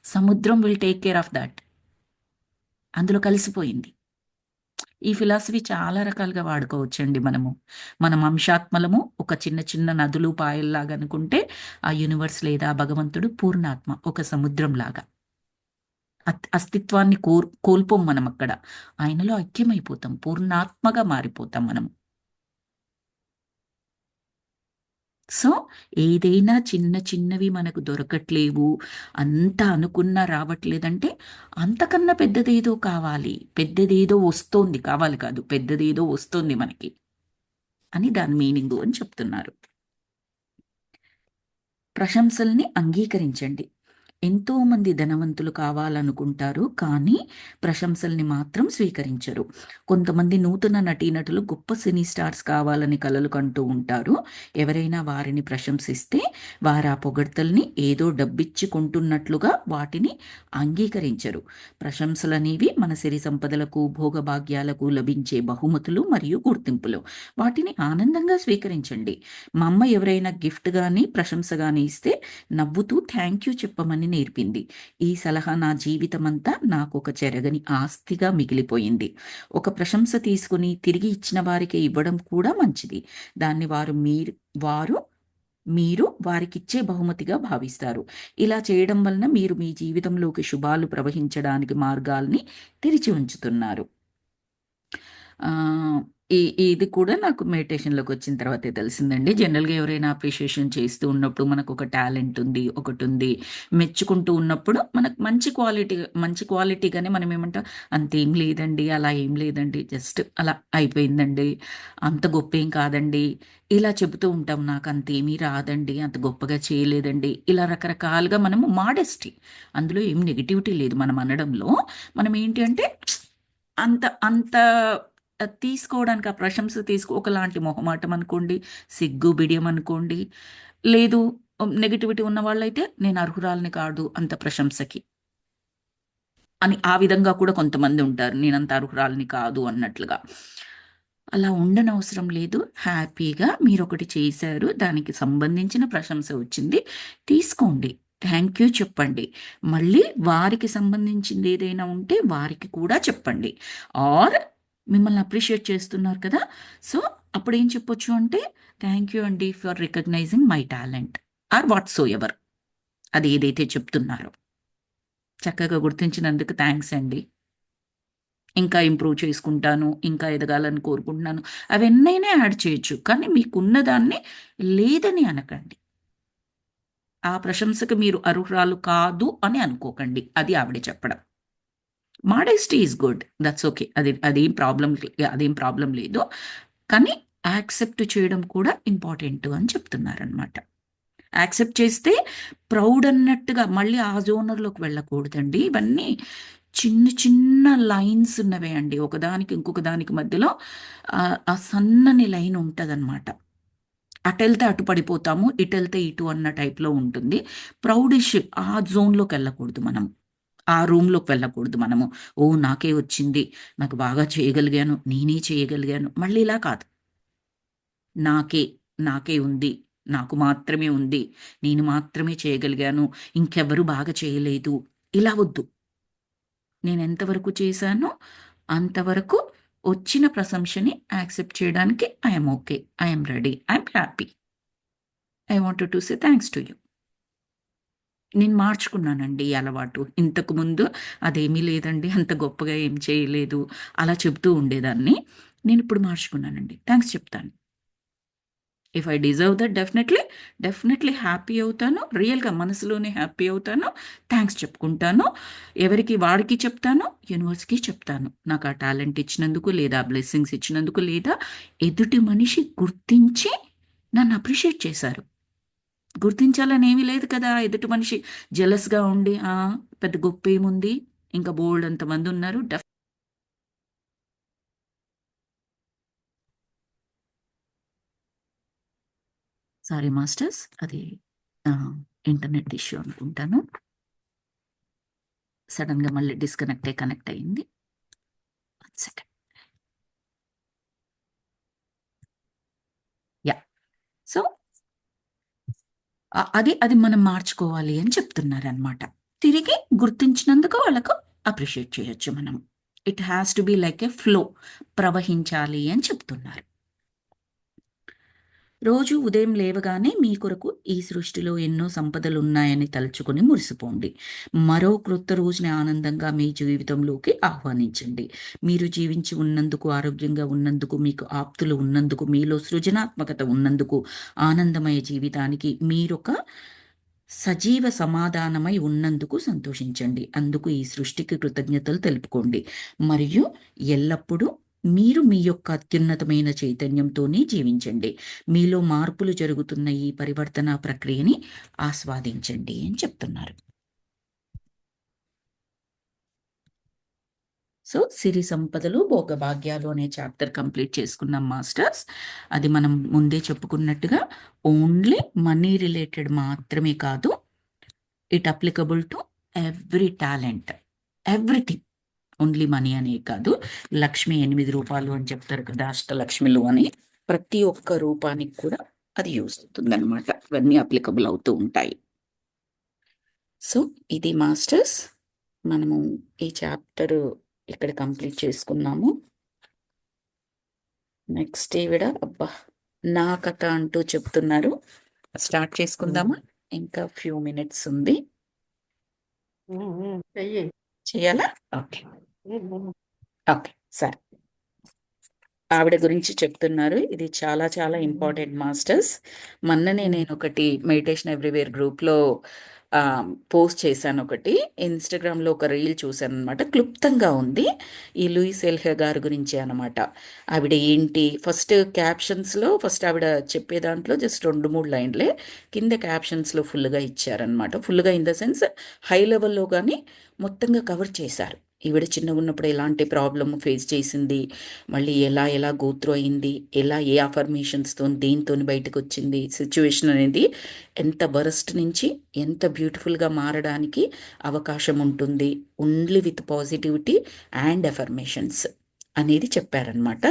సముద్రం will take care of thought. అందులో కలిసిపోయింది. ఈ ఫిలాసఫీ చాలా రకాలుగా వాడుకోవచ్చండి మనము. మనం అంశాత్మలము, ఒక చిన్న చిన్న నదులు, పాయల్లాగా అనుకుంటే, ఆ యూనివర్స్ లేదా భగవంతుడు పూర్ణాత్మ, ఒక సముద్రంలాగా. అస్తిత్వాన్ని కోల్పోం మనమక్కడ. ఆయనలో ఐక్యమైపోతాం. పూర్ణాత్మగా మారిపోతాం మనం. సో, ఏదైనా చిన్న చిన్నవి మనకు దొరకట్లేవు, అంత అనుకున్నా రావట్లేదంటే, అంతకన్నా పెద్దదేదో కావాలి. పెద్దదేదో వస్తోంది. కావాలి కాదు. పెద్దదేదో వస్తోంది మనకి అని దాని మీనింగు అని చెప్తున్నారు. ప్రశంసల్ని అంగీకరించండి. ఎంతోమంది ధనవంతులు కావాలనుకుంటారు, కానీ ప్రశంసల్ని మాత్రం స్వీకరించరు. కొంతమంది నూతన నటీనటులు గొప్ప సినీ స్టార్స్ కావాలని కలలు కంటూ ఉంటారు. ఎవరైనా వారిని ప్రశంసిస్తే వారు ఆ పొగడ్తల్ని ఏదో డబ్బిచ్చి కొంటున్నట్లుగా వాటిని అంగీకరించరు. ప్రశంసలనేవి మన సిరి సంపదలకు, భోగభాగ్యాలకు లభించే బహుమతులు మరియు గుర్తింపులు. వాటిని ఆనందంగా స్వీకరించండి. మా అమ్మ ఎవరైనా గిఫ్ట్ గాని, ప్రశంస గాని ఇస్తే నవ్వుతూ థ్యాంక్ యూ చెప్పమని నేర్పింది. ఈ సలహా నా జీవితమంతా నాకొక చెరగని ఆస్తిగా మిగిలిపోయింది. ఒక ప్రశంస తీసుకుని తిరిగి ఇచ్చిన వారికే ఇవ్వడం కూడా మంచిది. దాన్ని వారు మీరు వారికిచ్చే బహుమతిగా భావిస్తారు. ఇలా చేయడం వలన మీరు మీ జీవితంలోకి శుభాలు ప్రవహించడానికి మార్గాల్ని తెరిచి ఉంచుతున్నారు. ఆహ్, ఇది కూడా నాకు మెడిటేషన్‌లోకొచ్చిన తర్వాతే తెలిసిందండి. జనరల్‌గా ఎవరైనా అప్రిషియేషన్ చేస్తూ ఉన్నప్పుడు మనకొక టాలెంట్ ఉంది, ఒకటుంది. మెచ్చుకుంటూ ఉన్నప్పుడు మనకు మంచి క్వాలిటీగానే మనం ఏమంటాం, అంతేం లేదండి, అలా ఏం లేదండి, జస్ట్ అలా అయిపోయిందండి, అంత గొప్పేం కాదండి, ఇలా చెబుతూ ఉంటాం. నాకంతేమీ రాదండి, అంత గొప్పగా చేయలేదండి. ఇలా రకరకాలుగా మనము మోడెస్టీ, అందులో ఏం నెగటివిటీ లేదు మనం అనడంలో. మనం ఏంటి అంటే అంత అంత తీసుకోవడానికి ఆ ప్రశంస ఒకలాంటి మొహమాటం అనుకోండి, సిగ్గు, బిడియం అనుకోండి. లేదు నెగటివిటీ ఉన్నవాళ్ళైతే నేను అర్హురాలిని కాదు అంత ప్రశంసకి అని ఆ విధంగా కూడా కొంతమంది ఉంటారు. నేనంత అర్హురాలిని కాదు అన్నట్లుగా. అలా ఉండనవసరం లేదు. హ్యాపీగా మీరొకటి చేశారు. దానికి సంబంధించిన ప్రశంస వచ్చింది. తీసుకోండి. థ్యాంక్ యూ చెప్పండి. మళ్ళీ వారికి సంబంధించింది ఏదైనా ఉంటే వారికి కూడా చెప్పండి. ఆర్ మిమ్మల్ని అప్రిషియేట్ చేస్తున్నారు కదా! సో, అప్పుడేం చెప్పొచ్చు అంటే, థ్యాంక్ యూ అండి for recognising my talent or whatsoever. అది ఏదైతే చెప్తున్నారో. చక్కగా గుర్తించినందుకు థాంక్స్ అండి. ఇంకా ఇంప్రూవ్ చేసుకుంటాను, ఇంకా ఎదగాలని కోరుకుంటున్నాను. అవెన్నైనా యాడ్ చేయొచ్చు. కానీ మీకున్న దాన్ని లేదని అనకండి. ఆ ప్రశంసకు మీరు అర్హురాలు కాదు అని అనుకోకండి. అది ఆవిడ చెప్పడం. Modesty is good. That's okay. అదేం ప్రాబ్లమ్ లేదు. కానీ యాక్సెప్ట్ చేయడం కూడా ఇంపార్టెంటు అని చెప్తున్నారనమాట. యాక్సెప్ట్ చేస్తే ప్రౌడ్ అన్నట్టుగా మళ్ళీ ఆ జోనర్‌లోకి వెళ్ళకూడదండి. ఇవన్నీ చిన్న చిన్న లైన్స్ ఉన్నవే అండి. ఒకదానికి ఇంకొక దానికి మధ్యలో ఆ సన్నని లైన్ ఉంటదనమాట. అటెళ్తే అటు పడిపోతాము, ఇటెళ్తే ఇటు అన్న టైప్‌లో ఉంటుంది. ప్రౌడిష్ ఆ జోన్‌లోకి వెళ్ళకూడదు మనం. ఆ రూమ్‌లోకి వెళ్ళకూడదు మనము. ఓహ్! నాకే వచ్చింది. నాకు బాగా చేయగలిగాను. నేనే చేయగలిగాను. మళ్ళీ ఇలా కాదు. నాకే, నాకే ఉంది. నాకు మాత్రమే ఉంది. నేను మాత్రమే చేయగలిగాను. ఇంకెవ్వరు బాగా చేయలేదు. ఇలా వద్దు. నేనెంతవరకు చేశానో అంతవరకు వచ్చిన ప్రశంసని యాక్సెప్ట్ చేయడానికి I am okay. I am ready. I am happy. I wanted to say thanks to you. నేను మార్చుకున్నానండి ఈ అలవాటు. ఇంతకుముందు అదేమీ లేదండి. అంత గొప్పగా ఏం చేయలేదు. అలా చెప్తూ ఉండేదాన్ని. నేనిప్పుడు మార్చుకున్నానండి. థాంక్స్ చెప్తాను. If I deserve that definitely happy అవుతాను. రియల్‌గా మనసులోనే హ్యాపీ అవుతాను. థాంక్స్ చెప్పుకుంటాను. ఎవరికి వాడికి చెప్తాను. యూనివర్స్‌కి చెప్తాను. నాకు ఆ టాలెంట్ ఇచ్చినందుకు, లేదా బ్లెస్సింగ్స్ ఇచ్చినందుకు, లేదా ఎదుటి మనిషి గుర్తించి నన్ను అప్రిషియేట్ చేశారు. గుర్తించాలని ఏమీ లేదు కదా! ఎదుటి మనిషి జెలస్‌గా ఉండి, ఆ! పెద్ద గొప్పేముంది? ఇంకా బోలెడంత మందున్నారు. Sorry masters. అది ఇంటర్నెట్ ఇష్యూ అనుకుంటాను. సడెన్‌గా మళ్ళీ డిస్కనెక్ట్ అయ్యి కనెక్ట్ అయింది. One second. యాహ్! సో, అది మనం మార్చుకోవాలి అని చెప్తున్నారనమాట. తిరిగి గుర్తించినందుకు వాళ్ళకు అప్రిషియేట్ చేయొచ్చు మనం. It has to be like a flow, ప్రవహించాలి అని చెప్తున్నారు. రోజు ఉదయం లేవగానే మీ కొరకు ఈ సృష్టిలో ఎన్నో సంపదలున్నాయని తలుచుకొని మురిసిపోండి. మరో క్రొత్త రోజుని ఆనందంగా మీ జీవితంలోకి ఆహ్వానించండి. మీరు జీవించి ఉన్నందుకు, ఆరోగ్యంగా ఉన్నందుకు, మీకు ఆప్తులు ఉన్నందుకు, మీలో సృజనాత్మకత ఉన్నందుకు, ఆనందమయ జీవితానికి మీరొక సజీవ సమాధానమై ఉన్నందుకు సంతోషించండి. అందుకు ఈ సృష్టికి కృతజ్ఞతలు తెలుపుకోండి. మరియు ఎల్లప్పుడూ మీరు మీ యొక్క అత్యున్నతమైన చైతన్యంతోనే జీవించండి. మీలో మార్పులు జరుగుతున్న ఈ పరివర్తన ప్రక్రియని ఆస్వాదించండి అని చెప్తున్నారు. సో, సిరి సంపదలు, భోగభాగ్యాలు అనే చాప్టర్ కంప్లీట్ చేసుకున్నాం మాస్టర్స్. అది మనం ముందే చెప్పుకున్నట్టుగా ఓన్లీ మనీ రిలేటెడ్ మాత్రమే కాదు. It applicable to every talent. Everything. Only money అనే కాదు. లక్ష్మి 8 రూపాలు అని చెప్తారు కదా! అష్టలక్ష్మిలు అని. ప్రతి ఒక్క రూపానికి కూడా అది యూజ్ అవుతుందనమాట. ఇవన్నీ అప్లికబుల్ అవుతూ ఉంటాయి. సో, ఇది మాస్టర్స్. మనము ఈ చాప్టరు ఇక్కడ కంప్లీట్ చేసుకున్నాము. నెక్స్ట్ ఈవిడ అబ్బా! నా కథ అంటూ చెప్తున్నారు. స్టార్ట్ చేసుకుందామా? ఇంకా ఫ్యూ మినిట్స్ ఉంది. చెయ్యి. చేయాలా? ఓకే. ఓకే. సరే. ఆవిడ గురించి చెప్తున్నారు. ఇది చాలా చాలా ఇంపార్టెంట్ మాస్టర్స్. మొన్ననే నేనొకటి మెడిటేషన్ ఎవ్రీవేర్ గ్రూప్‌లో పోస్ట్ చేశానొకటి. ఇన్‌స్టాగ్రామ్‌లో ఒక రీల్ చూశాననమాట. క్లుప్తంగా ఉంది. ఈ లూయిస్ ఎల్‌హే గారి గురించే అనమాట. ఆవిడ ఏంటి ఫస్ట్ ఆవిడ చెప్పే దాంట్లో జస్ట్ 2, 3 లైన్‌లే. కింద క్యాప్షన్స్‌లో ఫుల్‌గా ఇచ్చారనమాట. ఫుల్‌గా ఇన్ ద సెన్స్ హై లెవెల్‌లో గాని మొత్తంగా కవర్ చేశారు. ఈవిడ చిన్నగున్నప్పుడు ఎలాంటి ప్రాబ్లమ్ ఫేస్ చేసింది. మళ్ళీ ఎలా ఎలా గో త్రూ అయింది, ఎలా ఏ అఫర్మేషన్స్‌తోని దేనితోని బయటకొచ్చింది, సిట్యుయేషన్ అనేది ఎంత వరస్ట్ నుంచి ఎంత బ్యూటిఫుల్‌గా మారడానికి అవకాశం ఉంటుంది. Only with positivity and affirmations అనేది చెప్పారనమాట.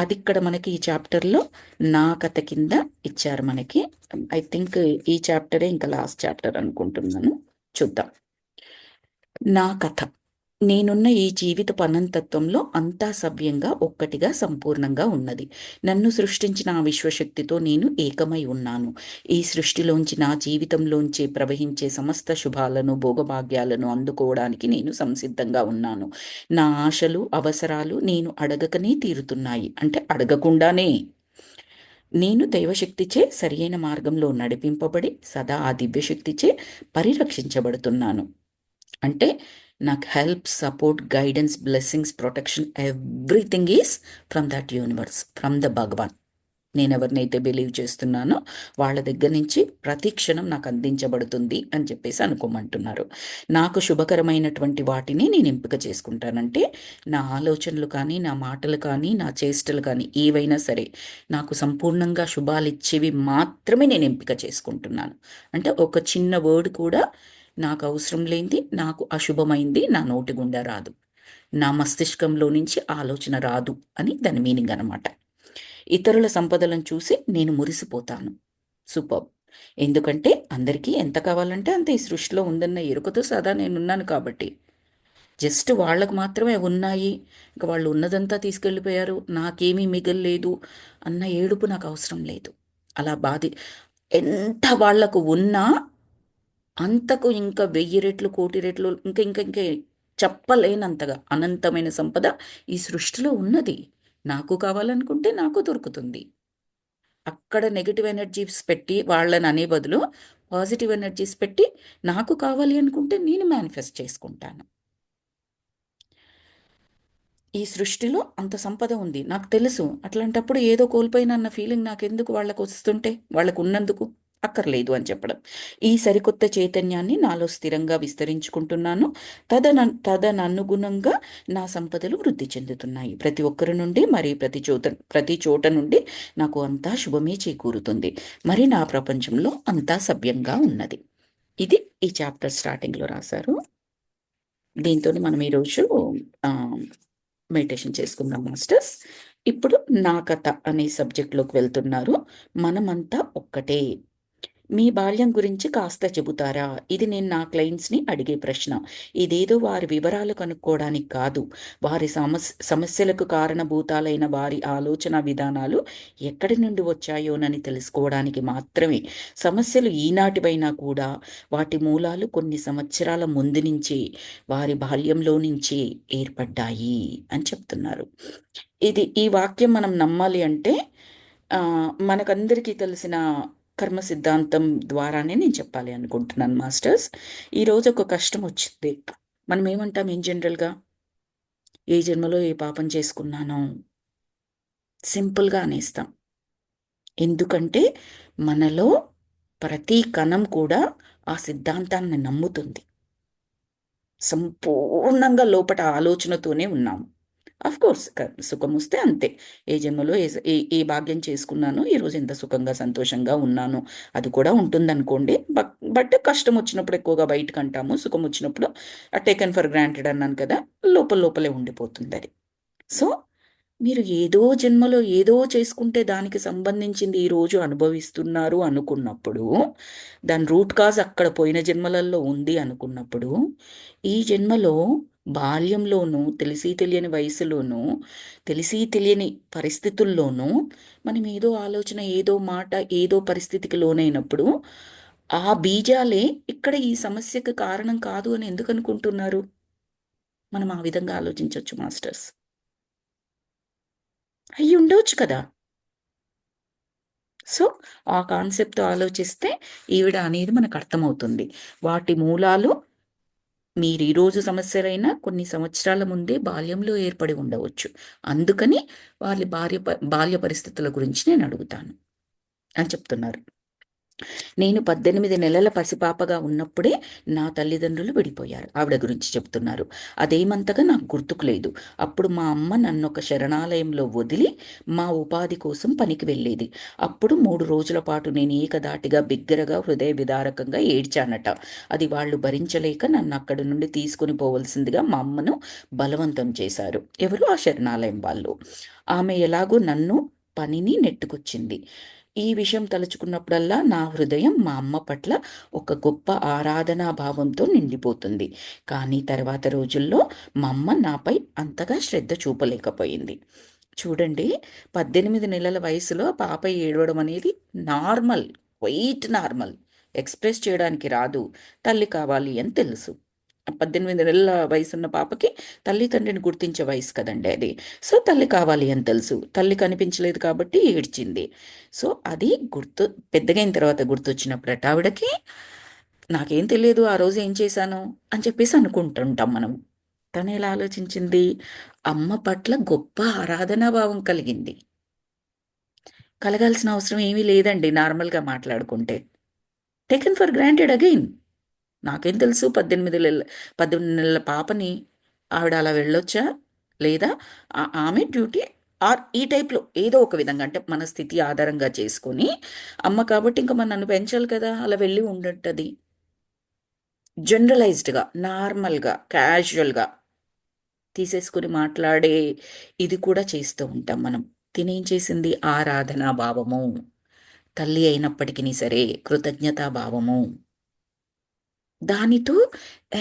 అదిక్కడ మనకి ఈ చాప్టర్‌లో నా కథ కింద ఇచ్చారు మనకి. ఐ థింక్ ఈ చాప్టరే ఇంకా లాస్ట్ చాప్టర్ అనుకుంటున్నాను. చూద్దాం. నా కథ. నేనున్న ఈ జీవితపు అనంతత్వంలో అంతా సవ్యంగా ఒక్కటిగా సంపూర్ణంగా ఉన్నది. నన్ను సృష్టించిన ఆ విశ్వశక్తితో నేను ఏకమై ఉన్నాను. ఈ సృష్టిలోంచి నా జీవితంలోంచి ప్రవహించే సమస్త శుభాలను, భోగభాగ్యాలను అందుకోవడానికి నేను సంసిద్ధంగా ఉన్నాను. నా ఆశలు, అవసరాలు నేను అడగకనే తీరుతున్నాయి. అంటే అడగకుండానే. నేను దైవశక్తిచే సరియైన మార్గంలో నడిపింపబడి సదా ఆ దివ్యశక్తిచే పరిరక్షించబడుతున్నాను. అంటే నాకు help, support, guidance, blessings, protection everything is from that universe, from the Bhagavan. నేను ఎవరినైతే బిలీవ్ చేస్తున్నానో వాళ్ళ దగ్గర నుంచి ప్రతి క్షణం నాకు అందించబడుతుంది అని చెప్పేసి అనుకోమంటున్నారు. నాకు శుభకరమైనటువంటి వాటిని నేను ఎంపిక చేసుకుంటానంటే నా ఆలోచనలు కానీ, నా మాటలు కానీ, నా చేష్టలు కానీ ఏవైనా సరే నాకు సంపూర్ణంగా శుభాలు ఇచ్చేవి మాత్రమే నేను ఎంపిక చేసుకుంటున్నాను. అంటే ఒక చిన్న వర్డ్ కూడా నాకు అవసరం లేనిది, నాకు అశుభమైంది నా నోటి గుండా రాదు, నా మస్తిష్కంలో నుంచి ఆలోచన రాదు అని దాని మీనింగ్ అనమాట. ఇతరుల సంపదలను చూసి నేను మురిసిపోతాను. సూపర్. ఎందుకంటే అందరికీ ఎంత కావాలంటే అంత ఈ సృష్టిలో ఉందన్న ఎరుకతో సదా నేనున్నాను కాబట్టి. జస్ట్ వాళ్ళకు మాత్రమే ఉన్నాయి, ఇంకా వాళ్ళు ఉన్నదంతా తీసుకెళ్ళిపోయారు, నాకేమీ మిగల్లేదు అన్న ఏడుపు నాకు అవసరం లేదు. అలా ఎంత వాళ్లకు ఉన్నా అంతకు ఇంకా 1000 రెట్లు, కోటి రెట్లు, ఇంకా ఇంకా ఇంకా చెప్పలేనంతగా అనంతమైన సంపద ఈ సృష్టిలో ఉన్నది. నాకు కావాలనుకుంటే నాకు దొరుకుతుంది. అక్కడ నెగిటివ్ ఎనర్జీస్ పెట్టి వాళ్ళని అనే బదులు పాజిటివ్ ఎనర్జీస్ పెట్టి నాకు కావాలి అనుకుంటే నేను మేనిఫెస్ట్ చేసుకుంటాను. ఈ సృష్టిలో అంత సంపద ఉంది నాకు తెలుసు. అట్లాంటప్పుడు ఏదో కోల్పోయినన్న ఫీలింగ్ నాకెందుకు? వాళ్ళకు వస్తుంటే, వాళ్ళకు ఉన్నందుకు అక్కర్లేదు అని చెప్పడం. ఈ సరికొత్త చైతన్యాన్ని నాలో స్థిరంగా విస్తరించుకుంటున్నాను. తదననుగుణంగా నా సంపదలు వృద్ధి చెందుతున్నాయి. ప్రతి ఒక్కరి నుండి మరి ప్రతి చోట నుండి నాకు అంతా శుభమే చేకూరుతుంది. మరి నా ప్రపంచంలో అంతా సవ్యంగా ఉన్నది. ఇది ఈ చాప్టర్ స్టార్టింగ్లో రాశారు. దీంతో మనం ఈరోజు మెడిటేషన్ చేసుకుందాం మాస్టర్స్. ఇప్పుడు నా కథ అనే సబ్జెక్ట్లోకి వెళ్తున్నారు. మనమంతా ఒక్కటే. మీ బాల్యం గురించి కాస్త చెబుతారా? ఇది నేను నా క్లయింట్స్ని అడిగే ప్రశ్న. ఇదేదో వారి వివరాలు కనుక్కోవడానికి కాదు, వారి సమస్యలకు కారణభూతాలైన వారి ఆలోచన విధానాలు ఎక్కడి నుండి వచ్చాయోనని తెలుసుకోవడానికి మాత్రమే. సమస్యలు ఈనాటివైనా కూడా వాటి మూలాలు కొన్ని సంవత్సరాల ముందు నుంచే, వారి బాల్యంలో నుంచే ఏర్పడ్డాయి అని చెప్తున్నారు. ఈ వాక్యం మనం నమ్మాలి అంటే మనకందరికీ తెలిసిన కర్మ సిద్ధాంతం ద్వారానే నేను చెప్పాలి అనుకుంటున్నాను మాస్టర్స్. ఈరోజు ఒక కష్టం వచ్చింది. మనం ఏమంటాం ఏం జనరల్గా? ఏ జన్మలో ఏ పాపం చేసుకున్నానో సింపుల్గా అనేస్తాం. ఎందుకంటే మనలో ప్రతి కణం కూడా ఆ సిద్ధాంతాన్ని నమ్ముతుంది. సంపూర్ణంగా లోపట ఆలోచనతోనే ఉన్నాము. కోర్స్ సుఖం వస్తే అంతే. ఏ జన్మలో ఏ భాగ్యం చేసుకున్నానో ఈరోజు ఎంత సుఖంగా సంతోషంగా ఉన్నాను అది కూడా ఉంటుందనుకోండి. బట్ కష్టం వచ్చినప్పుడు ఎక్కువగా బయటకు అంటాము, సుఖం వచ్చినప్పుడు టేకెన్ ఫర్ గ్రాంటెడ్ అన్నాను కదా, లోపలే ఉండిపోతుంది అది. సో మీరు ఏదో జన్మలో ఏదో చేసుకుంటే దానికి సంబంధించింది ఈరోజు అనుభవిస్తున్నారు అనుకున్నప్పుడు, దాని రూట్ కాజ్ అక్కడ పోయిన జన్మలలో ఉంది అనుకున్నప్పుడు, ఈ జన్మలో బాల్యంలోనూ, తెలిసి తెలియని వయసులోనూ, తెలిసి తెలియని పరిస్థితుల్లోనూ మనం ఏదో ఆలోచన, ఏదో మాట, ఏదో పరిస్థితికి లోనైనప్పుడు ఆ బీజాలే ఇక్కడ ఈ సమస్యకు కారణం కాదు అని ఎందుకు అనుకుంటున్నారు? మనం ఆ విధంగా ఆలోచించవచ్చు మాస్టర్స్. అయ్యి ఉండవచ్చు కదా. సో ఆ కాన్సెప్ట్తో ఆలోచిస్తే ఈవిడ అనేది మనకు అర్థమవుతుంది. వాటి మూలాలు మీరు ఈరోజు సమస్యలైనా కొన్ని సంవత్సరాల ముందే బాల్యంలో ఏర్పడి ఉండవచ్చు. అందుకని వాళ్ళ బాల్య పరిస్థితుల గురించి నేను అడుగుతాను అని చెప్తున్నారు. నేను 18 నెలల పసిపాపగా ఉన్నప్పుడే నా తల్లిదండ్రులు విడిపోయారు. ఆవిడ గురించి చెప్తున్నారు. అదేమంతగా నాకు గుర్తుకు లేదు. అప్పుడు మా అమ్మ నన్ను ఒక శరణాలయంలో వదిలి మా ఉపాధి కోసం పనికి వెళ్ళేది. అప్పుడు 3 రోజుల పాటు నేను ఏకదాటిగా బిగ్గరగా హృదయ విదారకంగా ఏడ్చానట. అది వాళ్ళు భరించలేక నన్ను అక్కడి నుండి తీసుకుని పోవలసిందిగా మా అమ్మను బలవంతం చేశారు. ఎవరు? ఆ శరణాలయం వాళ్ళు. ఆమె ఎలాగో నన్ను పనిని నెట్టుకొచ్చింది. ఈ విషయం తలుచుకున్నప్పుడల్లా నా హృదయం మా అమ్మ పట్ల ఒక గొప్ప ఆరాధనా భావంతో నిండిపోతుంది. కానీ తర్వాత రోజుల్లో మా అమ్మ నాపై అంతగా శ్రద్ధ చూపలేకపోయింది. చూడండి, 18 నెలల వయసులో పాప ఏడవడం అనేది నార్మల్, క్వైట్ నార్మల్. ఎక్స్ప్రెస్ చేయడానికి రాదు, తల్లి కావాలి అని తెలుసు. 18 నెలల వయసున్న పాపకి తల్లి తండ్రిని గుర్తించే వయసు కదండి అది. సో తల్లి కావాలి అని తెలుసు, తల్లి కనిపించలేదు కాబట్టి ఏడ్చింది. సో అది పెద్దగైన తర్వాత గుర్తొచ్చినప్పుడట ఆవిడకి, నాకేం తెలియదు ఆ రోజు ఏం చేశాను అని చెప్పేసి అనుకుంటుంటాం మనం. తను ఎలా ఆలోచించింది? అమ్మ పట్ల గొప్ప ఆరాధనా భావం కలిగింది కలగాల్సిన అవసరం ఏమీ లేదండి నార్మల్గా మాట్లాడుకుంటే. Taken for granted again. నాకేం తెలుసు 18 నెలల పాపని ఆవిడ అలా వెళ్ళొచ్చా లేదా ఆమె డ్యూటీ ఆర్ ఈ టైప్లో ఏదో ఒక విధంగా అంటే మన స్థితి ఆధారంగా చేసుకొని అమ్మ కాబట్టి ఇంకా మన నన్ను పెంచాలి కదా అలా వెళ్ళి ఉండటది. జనరలైజ్డ్గా నార్మల్గా క్యాజువల్గా తీసేసుకుని మాట్లాడే ఇది కూడా చేస్తూ ఉంటాం మనం. తినేం చేసింది ఆరాధనా భావము, తల్లి అయినప్పటికీ సరే కృతజ్ఞతా భావము, దానితో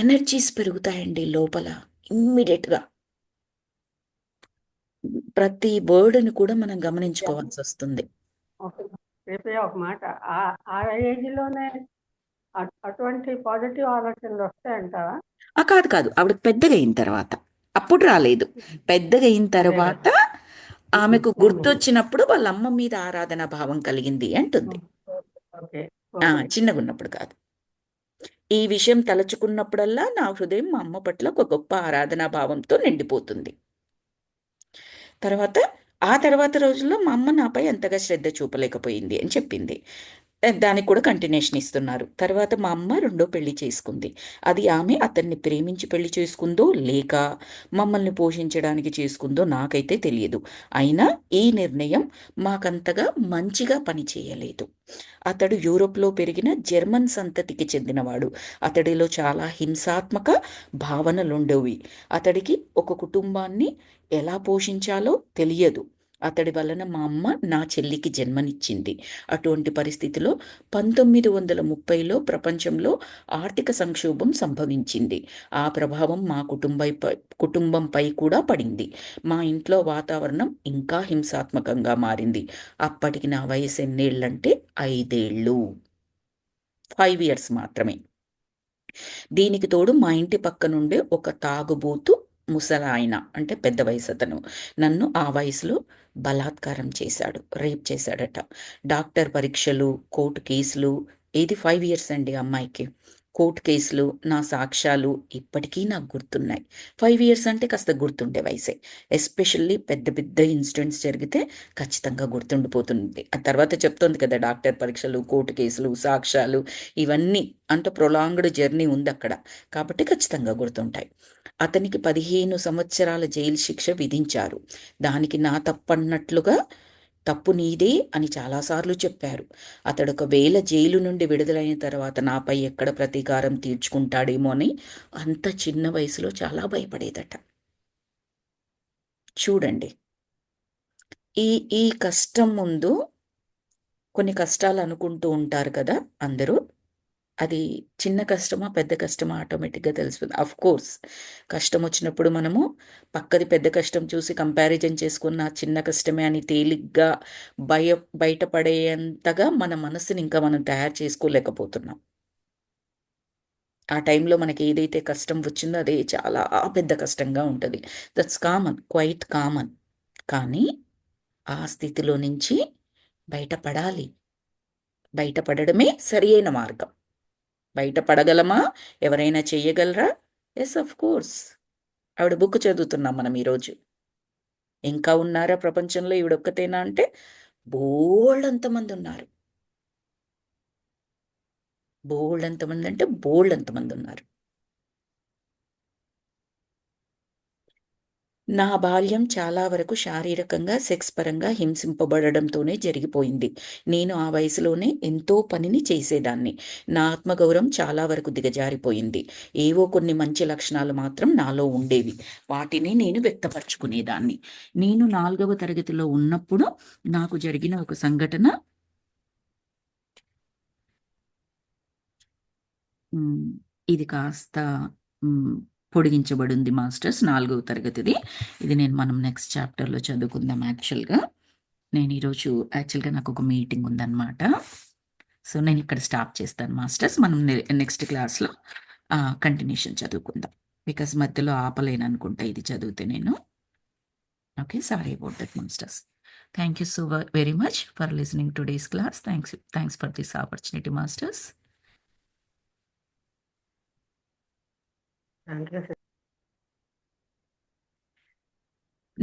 ఎనర్జీస్ పెరుగుతాయండి లోపల ఇమ్మీడియట్గా. ప్రతి వర్డ్ని కూడా మనం గమనించుకోవాల్సి వస్తుంది. చెప్పే ఒక మాట ఆ ఏజ్లోనే అటువంటి పాజిటివ్ ఆలోచనలు వస్తాయంటావా? కాదు కాదు, ఆవిడ పెద్దగా అయిన తర్వాత, అప్పుడు రాలేదు. పెద్దగా అయిన తర్వాత ఆమెకు గుర్తొచ్చినప్పుడు వాళ్ళ అమ్మ మీద ఆరాధన భావం కలిగింది అంటుంది. చిన్నగా ఉన్నప్పుడు కాదు. ఈ విషయం తలచుకున్నప్పుడల్లా నా హృదయం మా అమ్మ పట్ల ఒక గొప్ప ఆరాధనా భావంతో నిండిపోతుంది. ఆ తర్వాత రోజుల్లో మా అమ్మ నాపై అంతగా శ్రద్ధ చూపలేకపోయింది అని చెప్పింది. దానికి కూడా కంటిన్యూషన్ ఇస్తున్నారు. తర్వాత మా అమ్మ రెండో పెళ్లి చేసుకుంది. అది ఆమె అతన్ని ప్రేమించి పెళ్లి చేసుకుందో లేక మమ్మల్ని పోషించడానికి చేసుకుందో నాకైతే తెలియదు. అయినా ఈ నిర్ణయం మాకంతగా మంచిగా పనిచేయలేదు. అతడు యూరోప్లో పెరిగిన జర్మన్ సంతతికి చెందినవాడు. అతడిలో చాలా హింసాత్మక భావనలుండేవి. అతడికి ఒక కుటుంబాన్ని ఎలా పోషించాలో తెలియదు. అతడి వలన మా అమ్మ నా చెల్లికి జన్మనిచ్చింది. అటువంటి పరిస్థితిలో 1930లో ప్రపంచంలో ఆర్థిక సంక్షోభం సంభవించింది. ఆ ప్రభావం మా కుటుంబంపై కూడా పడింది. మా ఇంట్లో వాతావరణం ఇంకా హింసాత్మకంగా మారింది. అప్పటికి నా వయసు ఎన్నేళ్ళంటే 5 ఏళ్ళు, 5 ఇయర్స్ మాత్రమే. దీనికి తోడు మా ఇంటి పక్క నుండే ఒక తాగుబోతు ముసలాయన, అంటే పెద్ద వయసు అతను, నన్ను ఆ వయసులో బలాత్కారం చేశాడు, రేప్ చేశాడట. డాక్టర్ పరీక్షలు, కోర్టు కేసులు, ఇది 5 ఇయర్స్ అండి అమ్మాయికి. కోర్టు కేసులు, నా సాక్ష్యాలు ఇప్పటికీ నాకు గుర్తున్నాయి. 5 ఇయర్స్ అంటే కాస్త గుర్తుండే వయసే. ఎస్పెషల్లీ పెద్ద పెద్ద ఇన్సిడెంట్స్ జరిగితే ఖచ్చితంగా గుర్తుండిపోతుంది. ఆ తర్వాత చెప్తుంది కదా, డాక్టర్ పరీక్షలు, కోర్టు కేసులు, సాక్ష్యాలు, ఇవన్నీ అంత ప్రొలాంగ్డ్ జర్నీ ఉంది అక్కడ, కాబట్టి ఖచ్చితంగా గుర్తుంటాయి. అతనికి 15 సంవత్సరాల జైలు శిక్ష విధించారు. దానికి నా తప్పన్నట్లుగా తప్పు నీదే అని చాలాసార్లు చెప్పారు. అతడు ఒకవేళ జైలు నుండి విడుదలైన తర్వాత నాపై ఎక్కడ ప్రతీకారం తీర్చుకుంటాడేమో అని అంత చిన్న వయసులో చాలా భయపడేదట. చూడండి, ఈ ఈ కష్టం ముందు కొన్ని కష్టాలు అనుకుంటూ ఉంటారు కదా అందరూ, అది చిన్న కష్టమా పెద్ద కష్టమా ఆటోమేటిక్గా తెలుస్తుంది. అఫ్ కోర్స్ కష్టం వచ్చినప్పుడు మనము పక్కది పెద్ద కష్టం చూసి కంపారిజన్ చేసుకున్న చిన్న కష్టమే అని తేలిగ్గా బయటపడేంతగా మన మనసుని ఇంకా మనం తయారు చేసుకోలేకపోతున్నాం. ఆ టైంలో మనకి ఏదైతే కష్టం వచ్చిందో అదే చాలా పెద్ద కష్టంగా ఉంటుంది. That's common, quite common. కానీ ఆ స్థితిలో నుంచి బయటపడాలి. బయటపడడమే సరి అయిన మార్గం. బయటపడగలమా? ఎవరైనా చెయ్యగలరా? Yes, of course. ఆవిడ బుక్ చదువుతున్నాం మనం ఈరోజు. ఇంకా ఉన్నారా ప్రపంచంలో ఈవిడొక్కతేనా అంటే బోల్డంతమంది ఉన్నారు. బోల్డంతమంది అంటే బోల్డంతమంది ఉన్నారు. నా బాల్యం చాలా వరకు శారీరకంగా, సెక్స్ పరంగా హింసింపబడడంతోనే జరిగిపోయింది. నేను ఆ వయసులోనే ఎంతో పనిని చేసేదాన్ని. నా ఆత్మగౌరవం చాలా వరకు దిగజారిపోయింది. ఏవో కొన్ని మంచి లక్షణాలు మాత్రం నాలో ఉండేవి. వాటిని నేను వ్యక్తపరచుకునేదాన్ని. నేను 4వ తరగతిలో ఉన్నప్పుడు నాకు జరిగిన ఒక సంఘటన, ఇది కాస్త పొడిగించబడింది మాస్టర్స్, 4వ తరగతిది. ఇది మనం నెక్స్ట్ చాప్టర్లో చదువుకుందాం. నేను ఈరోజు యాక్చువల్గా నాకు ఒక మీటింగ్ ఉందన్నమాట. సో నేను ఇక్కడ స్టాప్ చేస్తాను మాస్టర్స్. మనం నెక్స్ట్ క్లాస్లో కంటిన్యూషన్ చదువుకుందాం. బికాస్ మధ్యలో ఆపలేను అనుకుంటా ఇది చదివితే నేను. Okay, sorry about that masters. Thank you so very much for listening today's class. Thanks for this opportunity masters.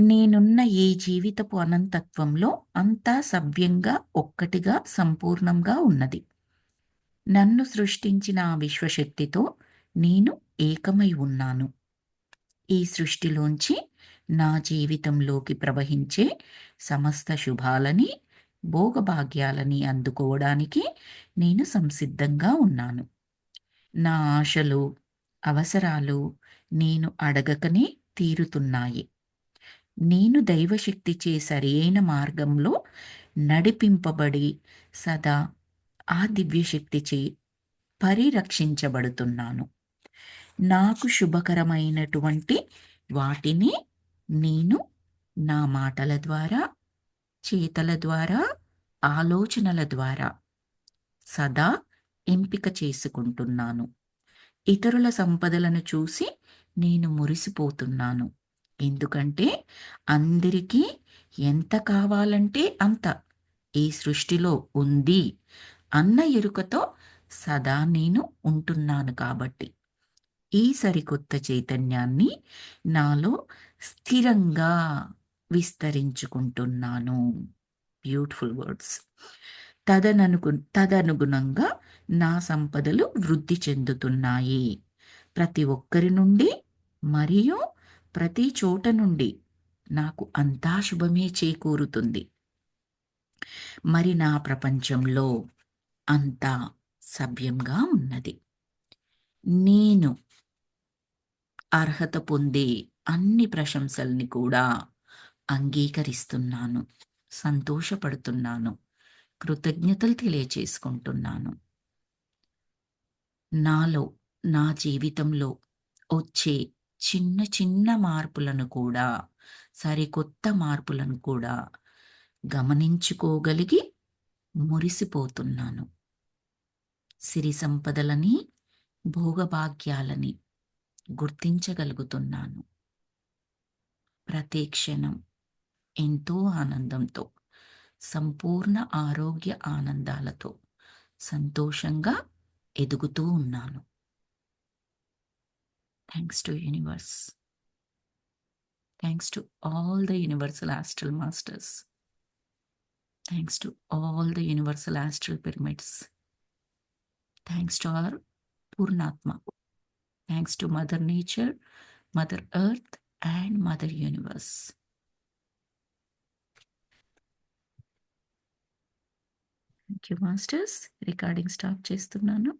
నేనున్న ఈ జీవితపు అనంతత్వంలో అంతా సవ్యంగా ఒక్కటిగా సంపూర్ణంగా ఉన్నది. నన్ను సృష్టించిన ఆ విశ్వశక్తితో నేను ఏకమై ఉన్నాను. ఈ సృష్టిలోంచి నా జీవితంలోకి ప్రవహించే సమస్త శుభాలని, భోగభాగ్యాలని అందుకోవడానికి నేను సంసిద్ధంగా ఉన్నాను. నా ఆశలు, అవసరాలు నేను అడగకనే తీరుతున్నాయి. నేను దైవశక్తిచే సరియైన మార్గంలో నడిపింపబడి సదా ఆ దివ్యశక్తిచే పరిరక్షించబడుతున్నాను. నాకు శుభకరమైనటువంటి వాటిని నేను నా మాటల ద్వారా, చేతల ద్వారా, ఆలోచనల ద్వారా సదా ఎంపిక చేసుకుంటున్నాను. ఇతరుల సంపదలను చూసి నేను మురిసిపోతున్నాను. ఎందుకంటే అందరికీ ఎంత కావాలంటే అంత ఈ సృష్టిలో ఉంది అన్న ఎరుకతో సదా నేను ఉంటున్నాను కాబట్టి. ఈ సరికొత్త చైతన్యాన్ని నాలో స్థిరంగా విస్తరించుకుంటున్నాను. Beautiful words. తదనుగుణంగా నా సంపదలు వృద్ధి చెందుతున్నాయి. ప్రతి ఒక్కరి నుండి మరియు ప్రతి చోట నుండి నాకు అంతా శుభమే చేకూరుతుంది. మరి నా ప్రపంచంలో అంతా సవ్యంగా ఉన్నది. నేను అర్హత పొందే అన్ని ప్రశంసల్ని కూడా అంగీకరిస్తున్నాను. సంతోషపడుతున్నాను. కృతజ్ఞతలు తెలియచేసుకుంటున్నాను. నాలో, నా జీవితంలో వచ్చే చిన్న చిన్న మార్పులను కూడా, సరికొత్త మార్పులను కూడా గమనించుకోగలిగి మురిసిపోతున్నాను. సిరి సంపదలని, భోగభాగ్యాలని గుర్తించగలుగుతున్నాను. ప్రతి క్షణం ఎంతో ఆనందంతో, సంపూర్ణ ఆరోగ్య ఆనందాలతో సంతోషంగా ఎదుగుతూ ఉన్నాను. Thanks to universe. Thanks to all the universal astral masters. Thanks to all the universal astral pyramids. Thanks to our Poornatma. Thanks to mother nature, mother earth and mother universe. Thank you masters. Recording stop చేస్తున్నాను.